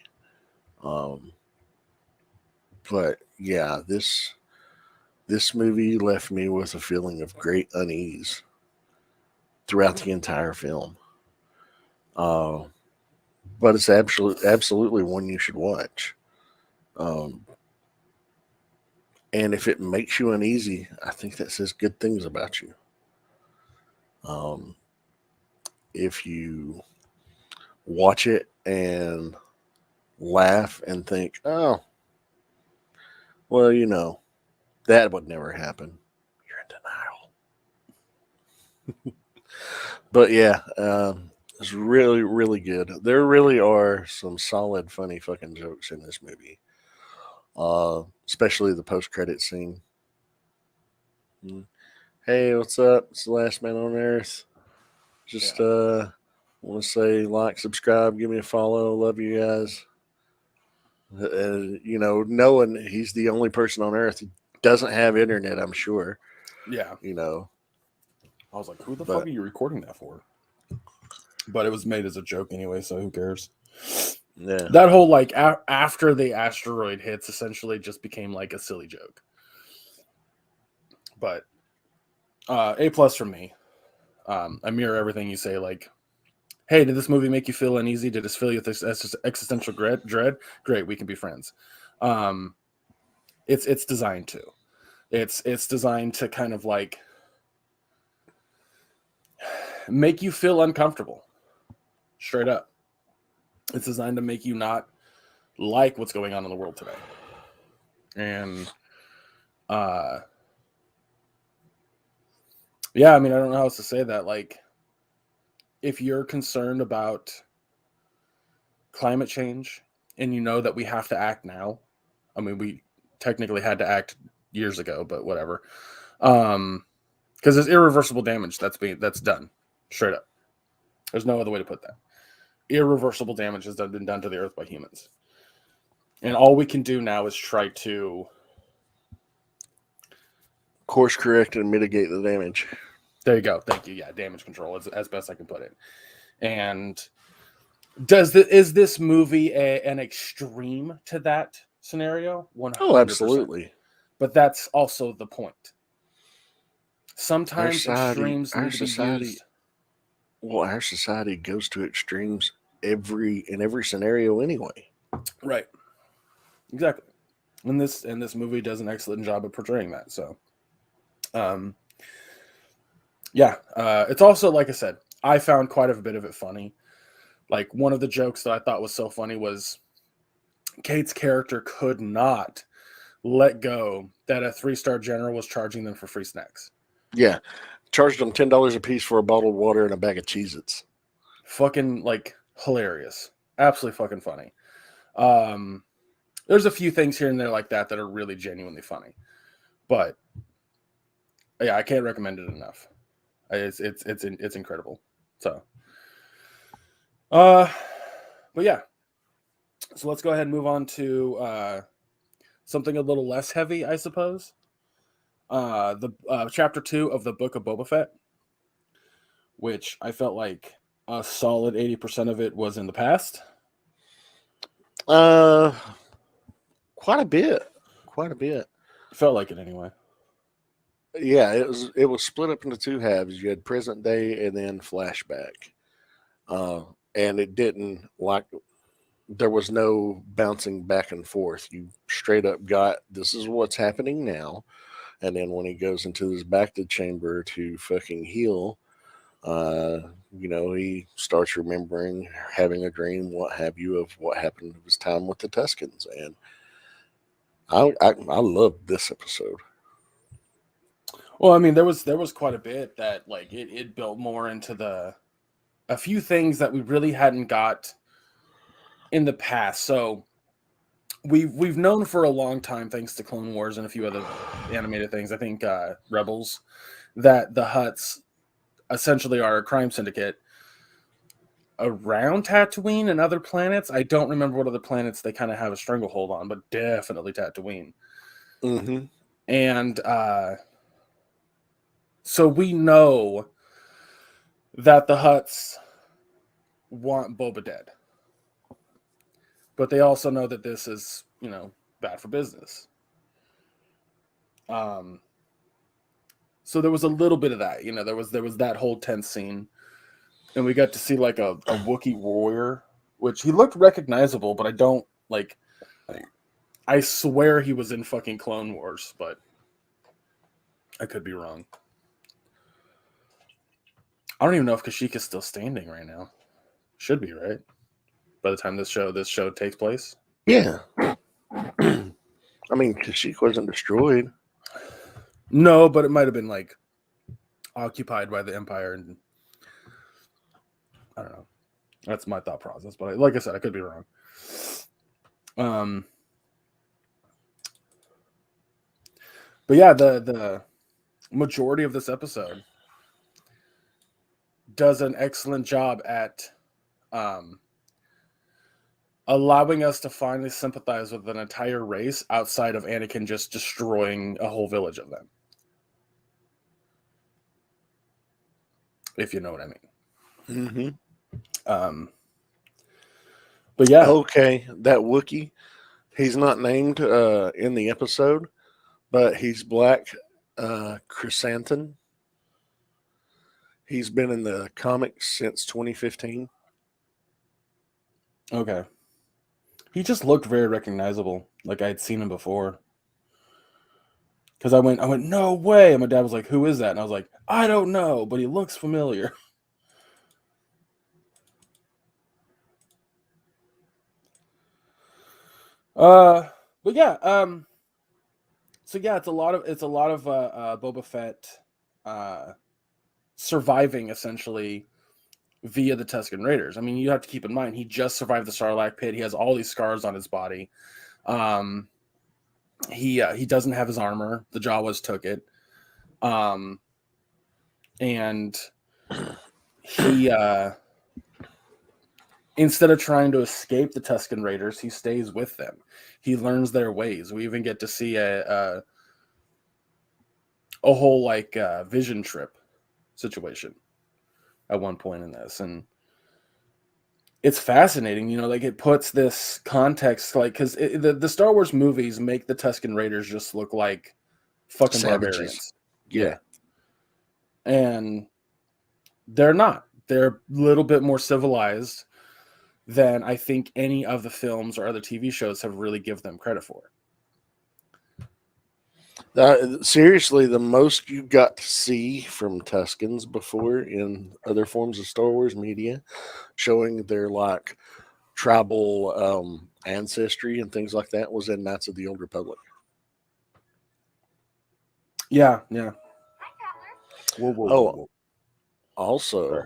But yeah, this movie left me with a feeling of great unease throughout the entire film. But it's absolutely one you should watch. And if it makes you uneasy, I think that says good things about you. If you watch it and laugh and think, oh, well, that would never happen, you're in denial. But yeah, it's really, really good. There really are some solid, funny fucking jokes in this movie. Especially the post-credit scene. Hey, what's up? It's the Last Man on Earth. Just want to say, like, subscribe, give me a follow. Love you guys. Knowing he's the only person on Earth who doesn't have internet, I'm sure. Yeah. I was like, who the fuck are you recording that for? But it was made as a joke anyway, so who cares? Yeah. That whole, like, after the asteroid hits, essentially just became like a silly joke. But A+ from me. I mirror everything you say. Like, hey, did this movie make you feel uneasy? Did it fill you with existential dread? Great, we can be friends. It's designed to. It's designed to kind of like make you feel uncomfortable. Straight up. It's designed to make you not like what's going on in the world today. And yeah, I mean, I don't know how else to say that. Like, if you're concerned about climate change and you know that we have to act now, I mean, we technically had to act years ago, but whatever. Because there's irreversible damage that's done, straight up. There's no other way to put that. Irreversible damage has been done to the earth by humans. And all we can do now is try to course correct and mitigate the damage. There you go. Thank you. Yeah, damage control is as best I can put it. And is this movie an extreme to that scenario? 100%. Oh, absolutely. But that's also the point. Sometimes extremes need to be used. Well, our society goes to extremes in every scenario anyway. Right. Exactly. And this movie does an excellent job of portraying that. So, yeah. It's also, like I said, I found quite a bit of it funny. Like, one of the jokes that I thought was so funny was Kate's character could not let go that a 3-star general was charging them for free snacks. Yeah. Charged them $10 a piece for a bottle of water and a bag of Cheez-Its. Fucking, like, hilarious. Absolutely fucking funny. There's a few things here and there like that are really genuinely funny. But, yeah, I can't recommend it enough. It's incredible. So, but yeah. So let's go ahead and move on to something a little less heavy, I suppose. The chapter 2 of the Book of Boba Fett, which I felt like a solid 80% of it was in the past. Quite a bit. Felt like it anyway. Yeah, it was split up into two halves. You had present day and then flashback. And it didn't there was no bouncing back and forth. You straight up got, this is what's happening now. And then when he goes into his bacta chamber to fucking heal, he starts remembering, having a dream, what have you, of what happened to his time with the Tuscans. And I loved this episode. Well, I mean, there was quite a bit that, like, it built more into a few things that we really hadn't got in the past. So we've known for a long time, thanks to Clone Wars and a few other animated things, I think Rebels, that the Hutts essentially are a crime syndicate around Tatooine and other planets. I don't remember what other planets they kind of have a stranglehold on, but definitely Tatooine. Mm-hmm. And so we know that the Hutts want Boba dead. But they also know that this is, bad for business. So there was a little bit of that, there was that whole tense scene. And we got to see like a Wookiee warrior, which he looked recognizable, but I swear he was in fucking Clone Wars, but I could be wrong. I don't even know if Kashyyyka's still standing right now. Should be, right? By the time this show takes place. Yeah. I mean, Kashyyyka wasn't destroyed. No, but it might have been like occupied by the Empire, and I don't know. That's my thought process, but like I said, I could be wrong. But yeah, the majority of this episode does an excellent job at allowing us to finally sympathize with an entire race outside of Anakin just destroying a whole village of them. If you know what I mean. Mm-hmm. But yeah. Okay, that Wookiee, he's not named in the episode, but he's Black Chrysanthemum. He's been in the comics since 2015. Okay. He just looked very recognizable, like I'd seen him before. Because I went, no way. And my dad was like, who is that? And I was like, I don't know, but he looks familiar. But yeah, so yeah, it's a lot of Boba Fett surviving essentially via the Tusken Raiders. I mean, you have to keep in mind he just survived the Sarlacc pit. He has all these scars on his body. He doesn't have his armor. The Jawas took it. And he instead of trying to escape the Tusken Raiders, he stays with them. He learns their ways. We even get to see a whole like vision trip situation at one point in this, and it's fascinating. You know, like it puts this context, like because the Star Wars movies make the Tusken Raiders just look like fucking Savages. barbarians. Yeah. And they're not. They're a little bit more civilized than I think any of the films or other TV shows have really give them credit for. Seriously, the most you got to see from Tuscans before in other forms of Star Wars media, showing their like tribal ancestry and things like that, was in Knights of the Old Republic. Yeah, yeah. Whoa. Also,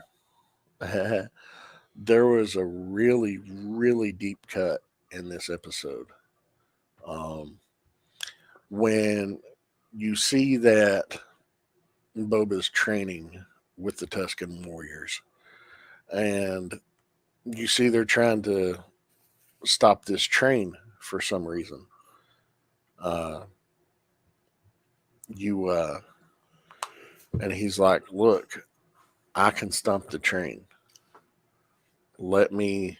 there was a really, really deep cut in this episode. When you see that Boba's training with the Tusken warriors, and you see they're trying to stop this train for some reason. And he's like, "Look, I can stop the train. Let me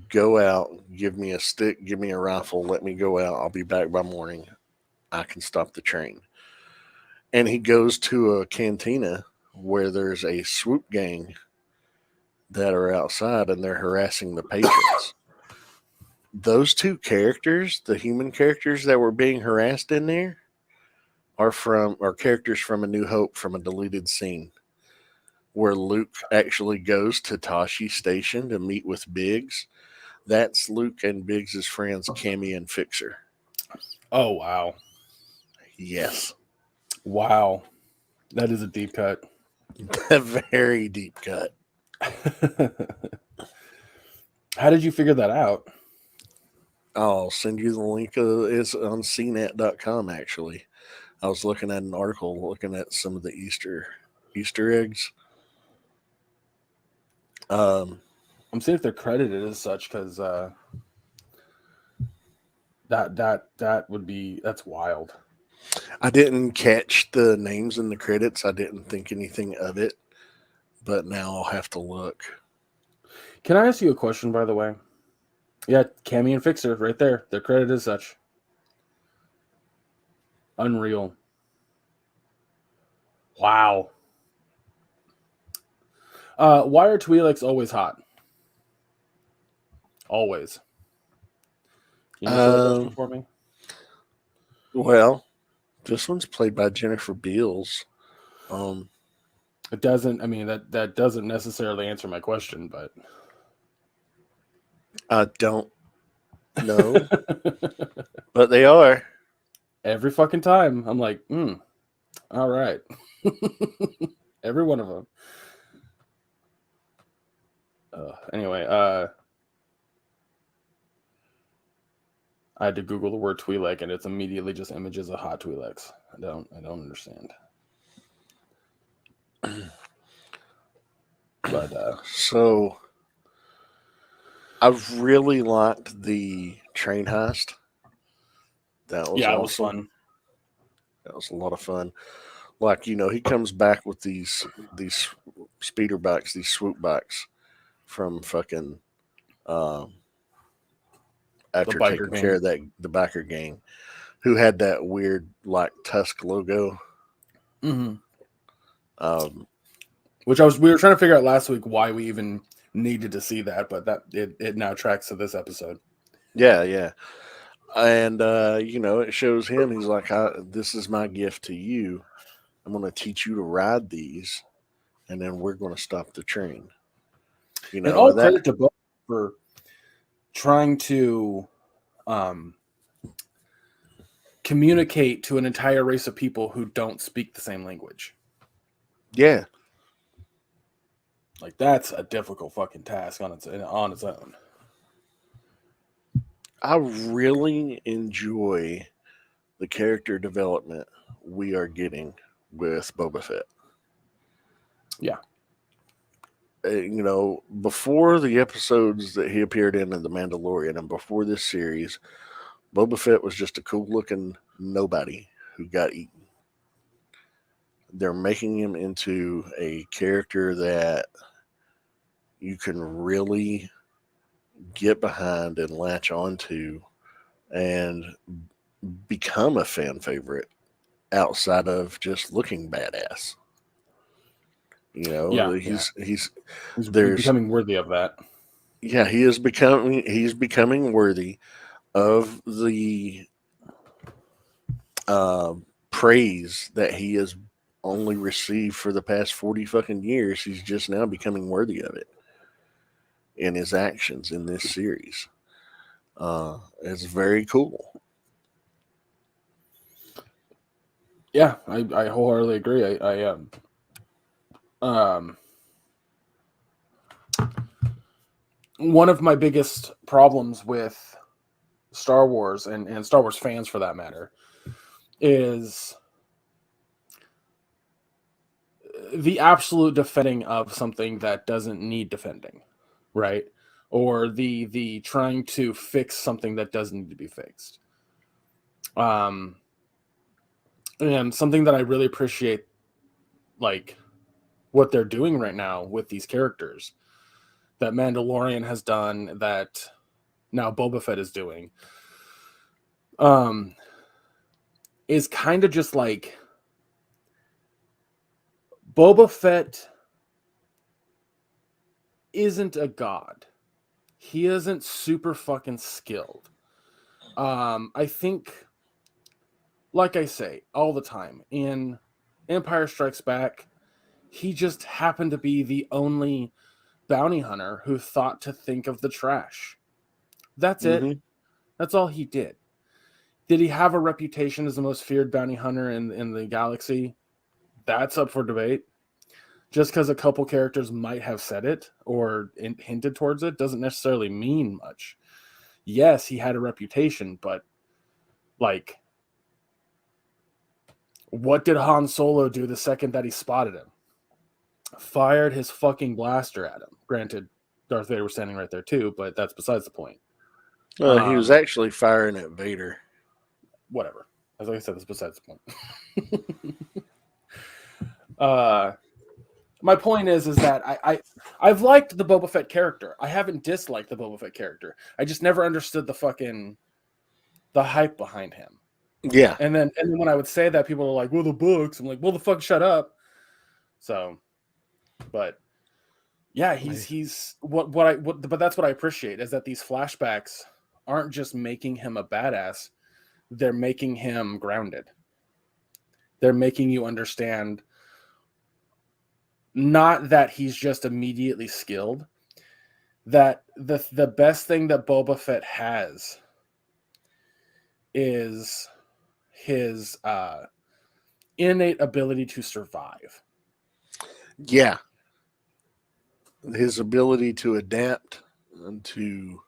go out, give me a stick, give me a rifle, let me go out. I'll be back by morning. I can stop the train." And he goes to a cantina where there's a swoop gang that are outside and they're harassing the patrons. Those two characters, the human characters that were being harassed in there, are characters from A New Hope, from a deleted scene where Luke actually goes to Tashi Station to meet with Biggs. That's Luke and Biggs' friends, Cammy and Fixer. Oh, wow. Yes. Wow. That is a deep cut. A very deep cut. How did you figure that out? I'll send you the link. It's on cnet.com, actually. I was looking at an article looking at some of the Easter eggs. I'm seeing if they're credited as such, because that's wild. I didn't catch the names in the credits. I didn't think anything of it, but now I'll have to look. Can I ask you a question, by the way? Yeah, Cammy and Fixer, right there. They're credited as such. Unreal. Wow. Why are Twi'leks always hot? Always. Can you answer that question for me? Well, this one's played by Jennifer Beals. It doesn't. I mean, that doesn't necessarily answer my question, but I don't know, but they are. Every fucking time, I'm like, all right. Every one of them. Anyway, I had to Google the word Twi'lek, and it's immediately just images of hot Twi'leks. I don't understand. But so I've really liked the train heist. That was it awesome. was fun. That was a lot of fun. Like, he comes back with these speeder bikes, these swoop bikes from fucking after taking care of the biker gang, who had that weird like Tusk logo. Mm-hmm. Which we were trying to figure out last week why we even needed to see that, but that it now tracks to this episode. Yeah. And it shows him. He's like, "This is my gift to you. I'm going to teach you to ride these, and then we're going to stop the train." And all credit to both for trying to communicate to an entire race of people who don't speak the same language. Yeah. Like, that's a difficult fucking task on its own. I really enjoy the character development we are getting with Boba Fett. Yeah. You know, before the episodes that he appeared in The Mandalorian and before this series, Boba Fett was just a cool looking nobody who got eaten. They're making him into a character that you can really get behind and latch onto and become a fan favorite outside of just looking badass. You know, he's there's becoming worthy of that. Yeah, he's becoming worthy of the praise that he has only received for the past 40 fucking years. He's just now becoming worthy of it in his actions in this series. It's very cool. Yeah, I wholeheartedly agree. One of my biggest problems with Star Wars and Star Wars fans for that matter is the absolute defending of something that doesn't need defending, right? Or the trying to fix something that doesn't need to be fixed. And something that I really appreciate, like what they're doing right now with these characters that Mandalorian has done, that now Boba Fett is doing, is kind of just like Boba Fett isn't a god. He isn't super fucking skilled. I think, like I say all the time, in Empire Strikes Back, he just happened to be the only bounty hunter who thought to think of the trash. That's it. That's all he did. Did he have a reputation as the most feared bounty hunter in the galaxy? That's up for debate. Just because a couple characters might have said it or hinted towards it doesn't necessarily mean much. Yes, he had a reputation, but like, what did Han Solo do the second that he spotted him? Fired his fucking blaster at him. Granted, Darth Vader was standing right there too, but that's besides the point. He was actually firing at Vader. Whatever. As I said, that's besides the point. My point is that I've liked the Boba Fett character. I haven't disliked the Boba Fett character. I just never understood the hype behind him. Yeah. And then when I would say that, people are like, "Well, the books." I'm like, "Well, the fuck, shut up." So, but yeah, but that's what I appreciate, is that these flashbacks aren't just making him a badass. They're making him grounded. They're making you understand not that he's just immediately skilled, that the best thing that Boba Fett has is his innate ability to survive. Yeah. His ability to adapt and to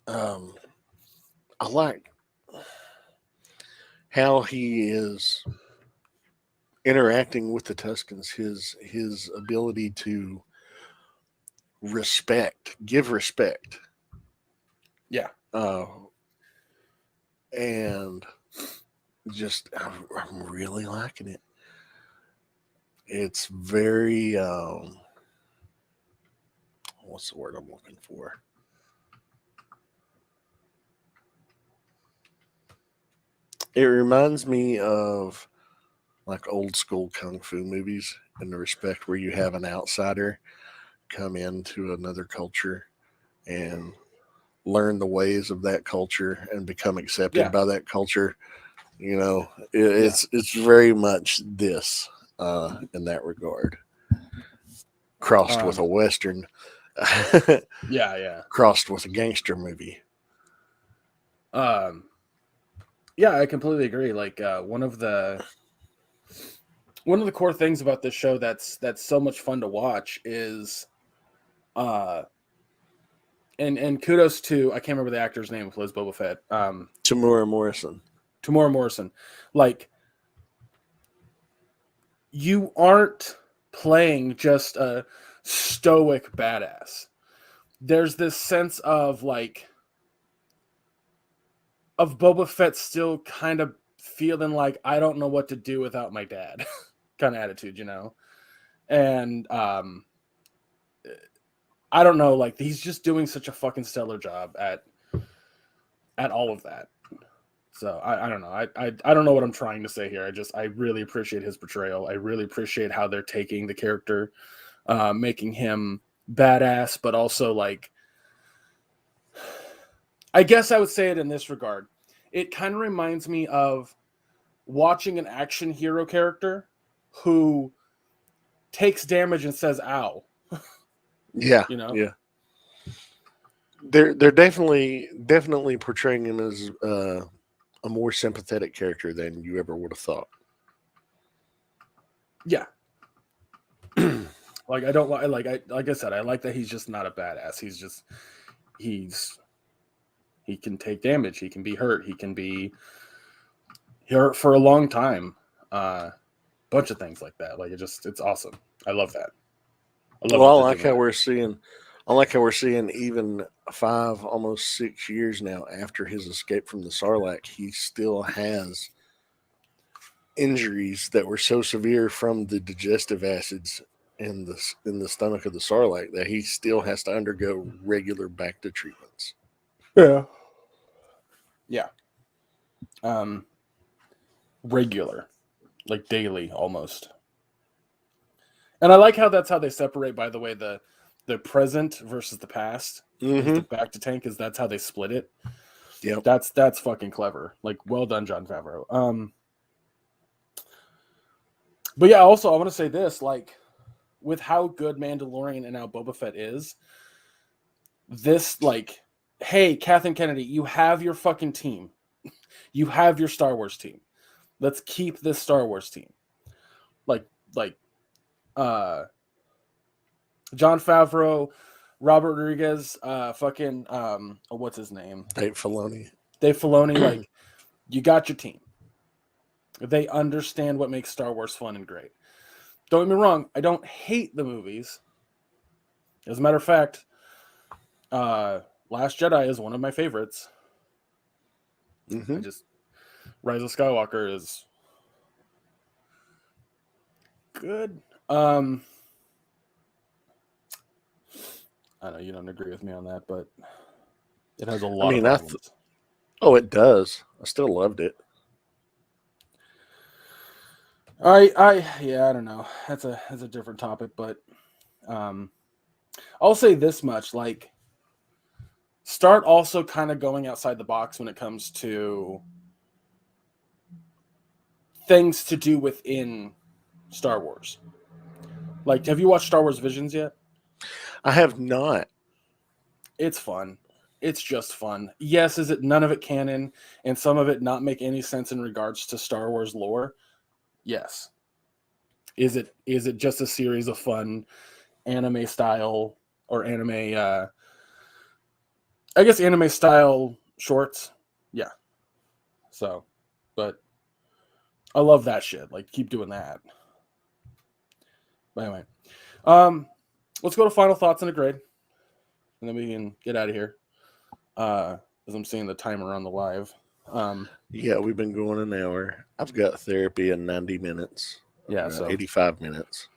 I like how he is interacting with the Tuscans, his ability to give respect. Yeah. And just, I'm really liking it. It's very, what's the word I'm looking for? It reminds me of like old school kung fu movies, in the respect where you have an outsider come into another culture and learn the ways of that culture and become accepted by that culture. You know, it's very much this in that regard, crossed with a Western. Yeah. crossed with a gangster movie. Yeah, I completely agree. Like one of the core things about this show that's so much fun to watch is and kudos to, I can't remember the actor's name who plays Boba Fett. Tamura Morrison. Tamora Morrison. Like, you aren't playing just a stoic badass. There's this sense of like of Boba Fett still kind of feeling like, I don't know what to do without my dad kind of attitude, you know? And I don't know, like, he's just doing such a fucking stellar job at all of that. So I don't know. I don't know what I'm trying to say here. I really appreciate his portrayal. I really appreciate how they're taking the character, making him badass, but also like, I guess I would say it in this regard. It kind of reminds me of watching an action hero character who takes damage and says "ow." Yeah, You know? yeah. They're definitely portraying him as a more sympathetic character than you ever would have thought. Yeah. Like, I don't like I said, I like that he's just not a badass. He can take damage. He can be hurt. He can be hurt for a long time. Bunch of things like that. Like, it's awesome. I love that. I love Well, that I they're like doing how that. we're seeing even 5, almost 6 years now after his escape from the Sarlacc, he still has injuries that were so severe from the digestive acids in the stomach of the Sarlacc that he still has to undergo regular Bacta treatments. Yeah. Yeah. Regular, like daily almost. And I like how that's how they separate, by the way, the present versus the past is Mm-hmm. the back to tank, is that's how they split it. Yep. That's fucking clever. Like, well done, Jon Favreau. But yeah, also I want to say this, like, with how good Mandalorian and now Boba Fett is, this, like, hey, Kathleen Kennedy, you have your fucking team. You have your Star Wars team. Let's keep this Star Wars team. Like uh Jon Favreau, Robert Rodriguez, fucking what's his name? Dave Filoni. Dave Filoni, like, you got your team. They understand what makes Star Wars fun and great. Don't get me wrong, I don't hate the movies. As a matter of fact, Last Jedi is one of my favorites. Mm-hmm. Rise of Skywalker is good. I know you don't agree with me on that, but it has a lot of problems. Oh, it does. I still loved it. Yeah, I don't know. That's a different topic, but I'll say this much: like, start also kind of going outside the box when it comes to things to do within Star Wars. Like, have you watched Star Wars Visions yet? I have not. It's fun. It's just fun. Yes, is it none of it canon and some of it not make any sense in regards to Star Wars lore? Yes. Is it just a series of fun anime style or anime I guess anime style shorts? Yeah. So, but I love that shit. Like, keep doing that. But anyway, let's go to final thoughts and a grade, and then we can get out of here. As I'm seeing the timer on the live. Yeah, we've been going an hour. I've got therapy in 90 minutes. Yeah, so 85 minutes.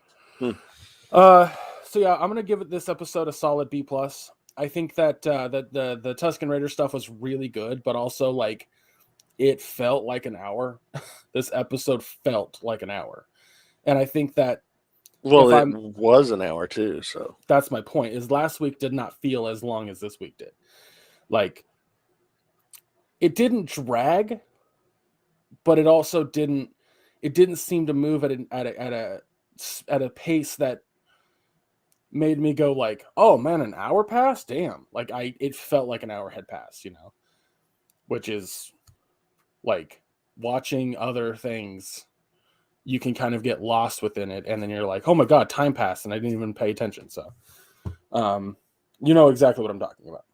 So yeah, I'm gonna give it this episode a solid B plus. I think that that the Tusken Raider stuff was really good, but also, like, it felt like an hour. This episode felt like an hour, and I think that Well, it was an hour too. So that's my point. Is last week did not feel as long as this week did. Like, it didn't drag, but it also didn't. It didn't seem to move at a pace that made me go like, oh man, an hour passed? Damn. Like it felt like an hour had passed, you know, which is like watching other things. You can kind of get lost within it. And then you're like, oh my God, time passed. And I didn't even pay attention. So, you know exactly what I'm talking about.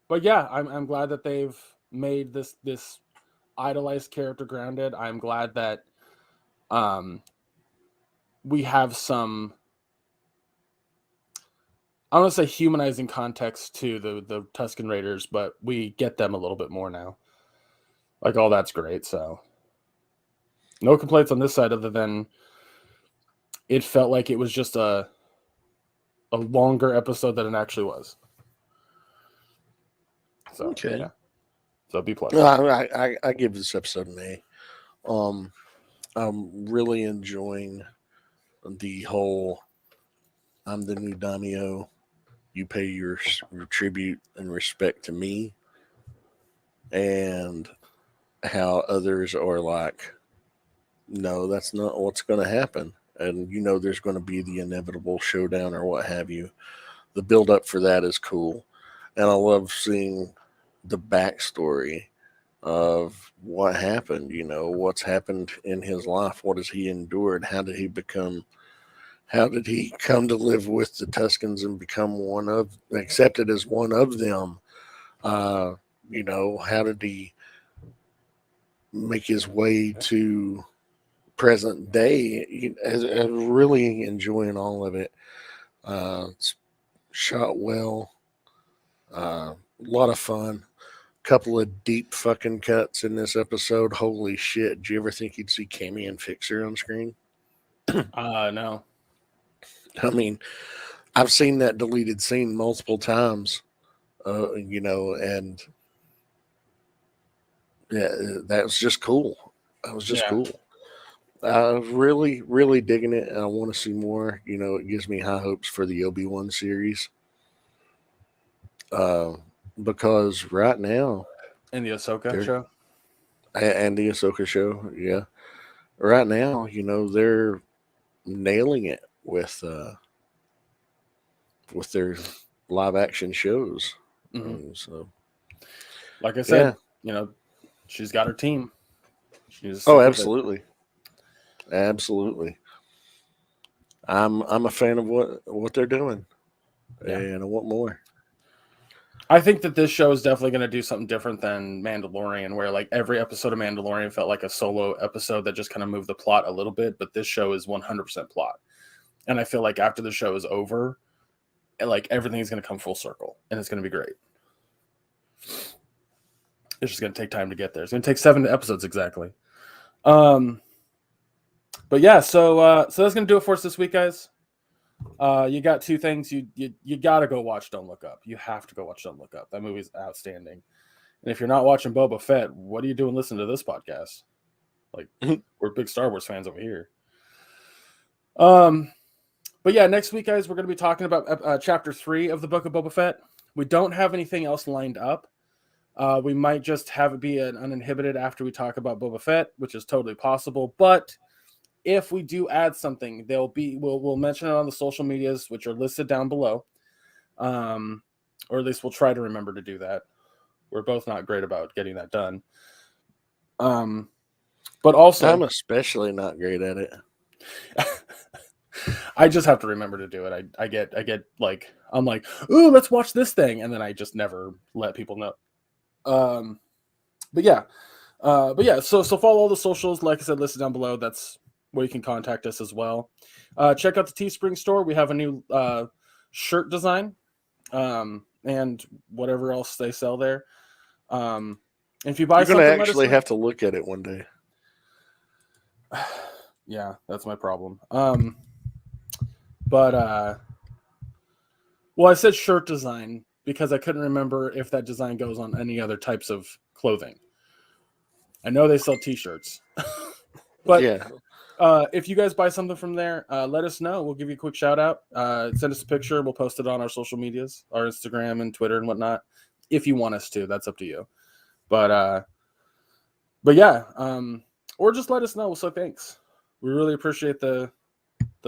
But yeah, I'm glad that they've made this idolized character grounded. I'm glad that we have some, I don't want to say humanizing context to the Tusken Raiders, but we get them a little bit more now. Like, all that's great. So no complaints on this side other than it felt like it was just a longer episode than it actually was. So Okay. yeah. So B+. I give this episode an A. I'm really enjoying the whole I'm the new daimyo. You pay your tribute and respect to me, and how others are like, no, that's not what's going to happen. And you know, there's going to be the inevitable showdown or what have you. The build up for that is cool. And I love seeing the backstory of what happened, you know, what's happened in his life. What has he endured? How did he come to live with the Tuscans and become accepted as one of them? You know, how did he make his way to present day? I'm really enjoying all of it. It's shot well. A lot of fun. Couple of deep fucking cuts in this episode. Holy shit. Did you ever think you'd see Cammy and Fixer on screen? No. I mean, I've seen that deleted scene multiple times, you know, and yeah, that was just cool. That was just cool. I was really, really digging it, and I want to see more. You know, it gives me high hopes for the Obi-Wan series. Because right now, In the Ahsoka show? and the Ahsoka show, yeah. Right now, you know, they're nailing it with their live action shows. Mm-hmm. So, like I said, you know, she's got her team. Absolutely, absolutely. I'm a fan of what they're doing, and I want more. I think that this show is definitely going to do something different than Mandalorian, where like every episode of Mandalorian felt like a solo episode that just kind of moved the plot a little bit, but this show is 100% plot. And I feel like after the show is over, like everything is going to come full circle, and it's going to be great. It's just going to take time to get there. It's going to take 7 episodes exactly. But yeah, so that's going to do it for us this week, guys. You got 2 things. You got to go watch Don't Look Up. You have to go watch Don't Look Up. That movie's outstanding. And if you're not watching Boba Fett, what are you doing listening to this podcast? Like, we're big Star Wars fans over here. But yeah, next week, guys, we're going to be talking about chapter 3 of the Book of Boba Fett. We don't have anything else lined up. We might just have it be an uninhibited after we talk about Boba Fett, which is totally possible. But if we do add something, we'll mention it on the social medias, which are listed down below. Or at least we'll try to remember to do that. We're both not great about getting that done. But also, I'm especially not great at it. I just have to remember to do it. I get like, I'm like, ooh, let's watch this thing, and then I just never let people know. But yeah. So follow all the socials, like I said, listed down below. That's where you can contact us as well. Check out the Teespring store. We have a new shirt design, and whatever else they sell there. If you buy You're something, going to actually have to look at it one day. Yeah, that's my problem. Well, I said shirt design because I couldn't remember if that design goes on any other types of clothing. I know they sell t-shirts. But yeah. If you guys buy something from there, let us know. We'll give you a quick shout out. Send us a picture. We'll post it on our social medias, our Instagram and Twitter and whatnot. If you want us to, that's up to you. But yeah, or just let us know. We'll say thanks. we really appreciate the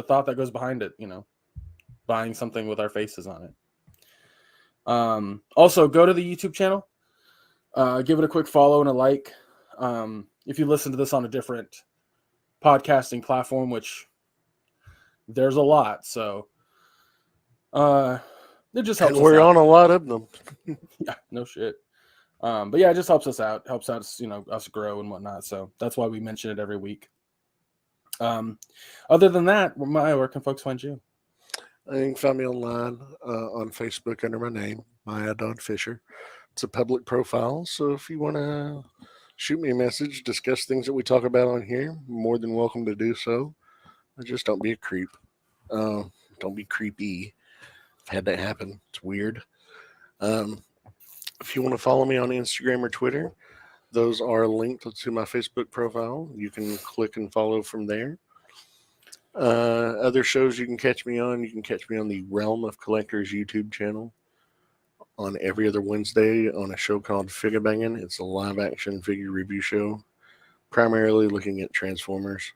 thought that goes behind it. Buying something with our faces on it. Also, go to the YouTube channel. Give it a quick follow and a like. If you listen to this on a different podcasting platform, which there's a lot, so it just helps And us we're out. on a lot of them. Yeah, no shit. But yeah, it just helps us out. Helps us, us grow and whatnot. So that's why we mention it every week. Other than that, Maya, where can folks find you? You can find me online on Facebook under my name, Maya Don Fisher. It's a public profile, so if you want to shoot me a message, discuss things that we talk about on here, more than welcome to do so. Just don't be a creep. Don't be creepy. I've had that happen. It's weird. If you want to follow me on Instagram or Twitter, those are linked to my Facebook profile. You can click and follow from there. Other shows you can catch me on the Realm of Collectors YouTube channel on every other Wednesday on a show called Figure Bangin'. It's a live action figure review show, primarily looking at Transformers,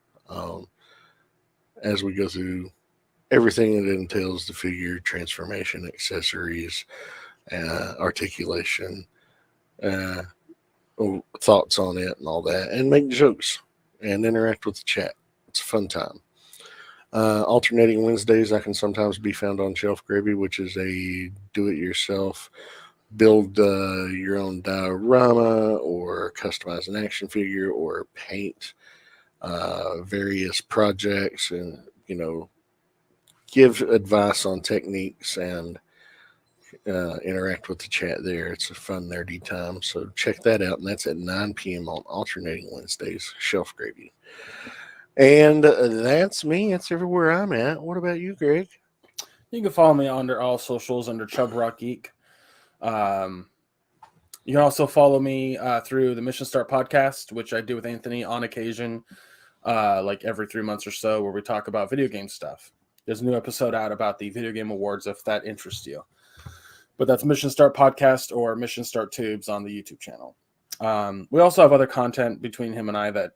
as we go through everything that entails the figure transformation, accessories, articulation, thoughts on it and all that, and make jokes and interact with the chat. It's a fun time. Alternating Wednesdays, I can sometimes be found on Shelf Gravy, which is a do-it-yourself, build your own diorama or customize an action figure or paint various projects, and give advice on techniques and interact with the chat there. It's a fun, nerdy time. So check that out. And that's at 9 p.m. on Alternating Wednesdays, Shelf Gravy. And that's me. That's everywhere I'm at. What about you, Greg? You can follow me under all socials under Chub Rock Geek. You can also follow me through the Mission Start podcast, which I do with Anthony on occasion, like every 3 months or so, where we talk about video game stuff. There's a new episode out about the Video Game Awards, if that interests you. But that's Mission Start podcast or Mission Start Tubes on the YouTube channel. We also have other content between him and I that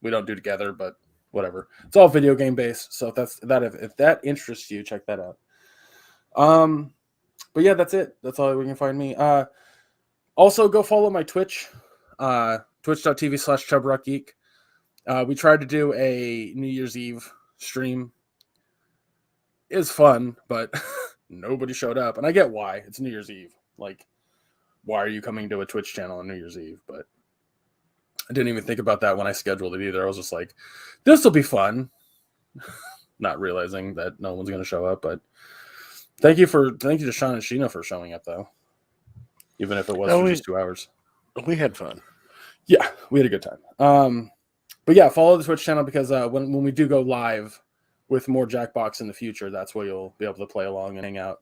we don't do together, but whatever. It's all video game based. So if that interests you, check that out. But yeah, that's it. That's all we can find me. Also go follow my Twitch, twitch.tv/ChubRockGeek. We tried to do a New Year's Eve stream. It was fun, but nobody showed up. And I get why. It's New Year's Eve. Like, why are you coming to a Twitch channel on New Year's Eve? But I didn't even think about that when I scheduled it either. I was just like, this will be fun. Not realizing that no one's going to show up. But thank you to Sean and Sheena for showing up, though. Even if it was for just 2 hours. We had fun. Yeah, we had a good time. But yeah, follow the Twitch channel because when we do go live with more Jackbox in the future, that's where you'll be able to play along and hang out.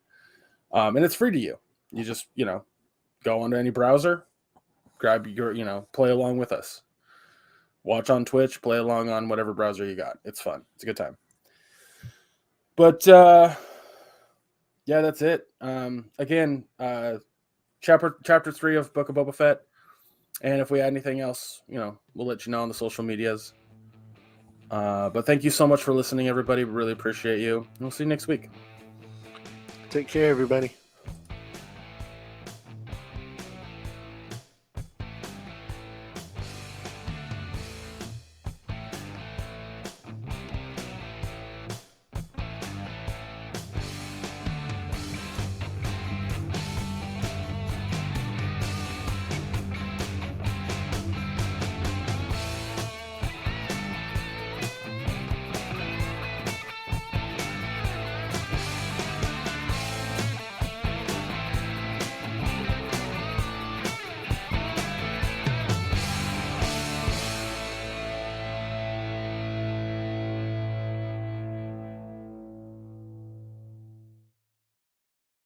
And it's free to you. You just, go onto any browser, grab your, play along with us. Watch on Twitch, play along on whatever browser you got. It's fun. It's a good time. But yeah, that's it. Again, chapter 3 of Book of Boba Fett. And if we add anything else, we'll let you know on the social medias. But thank you so much for listening, everybody. We really appreciate you. We'll see you next week. Take care, everybody.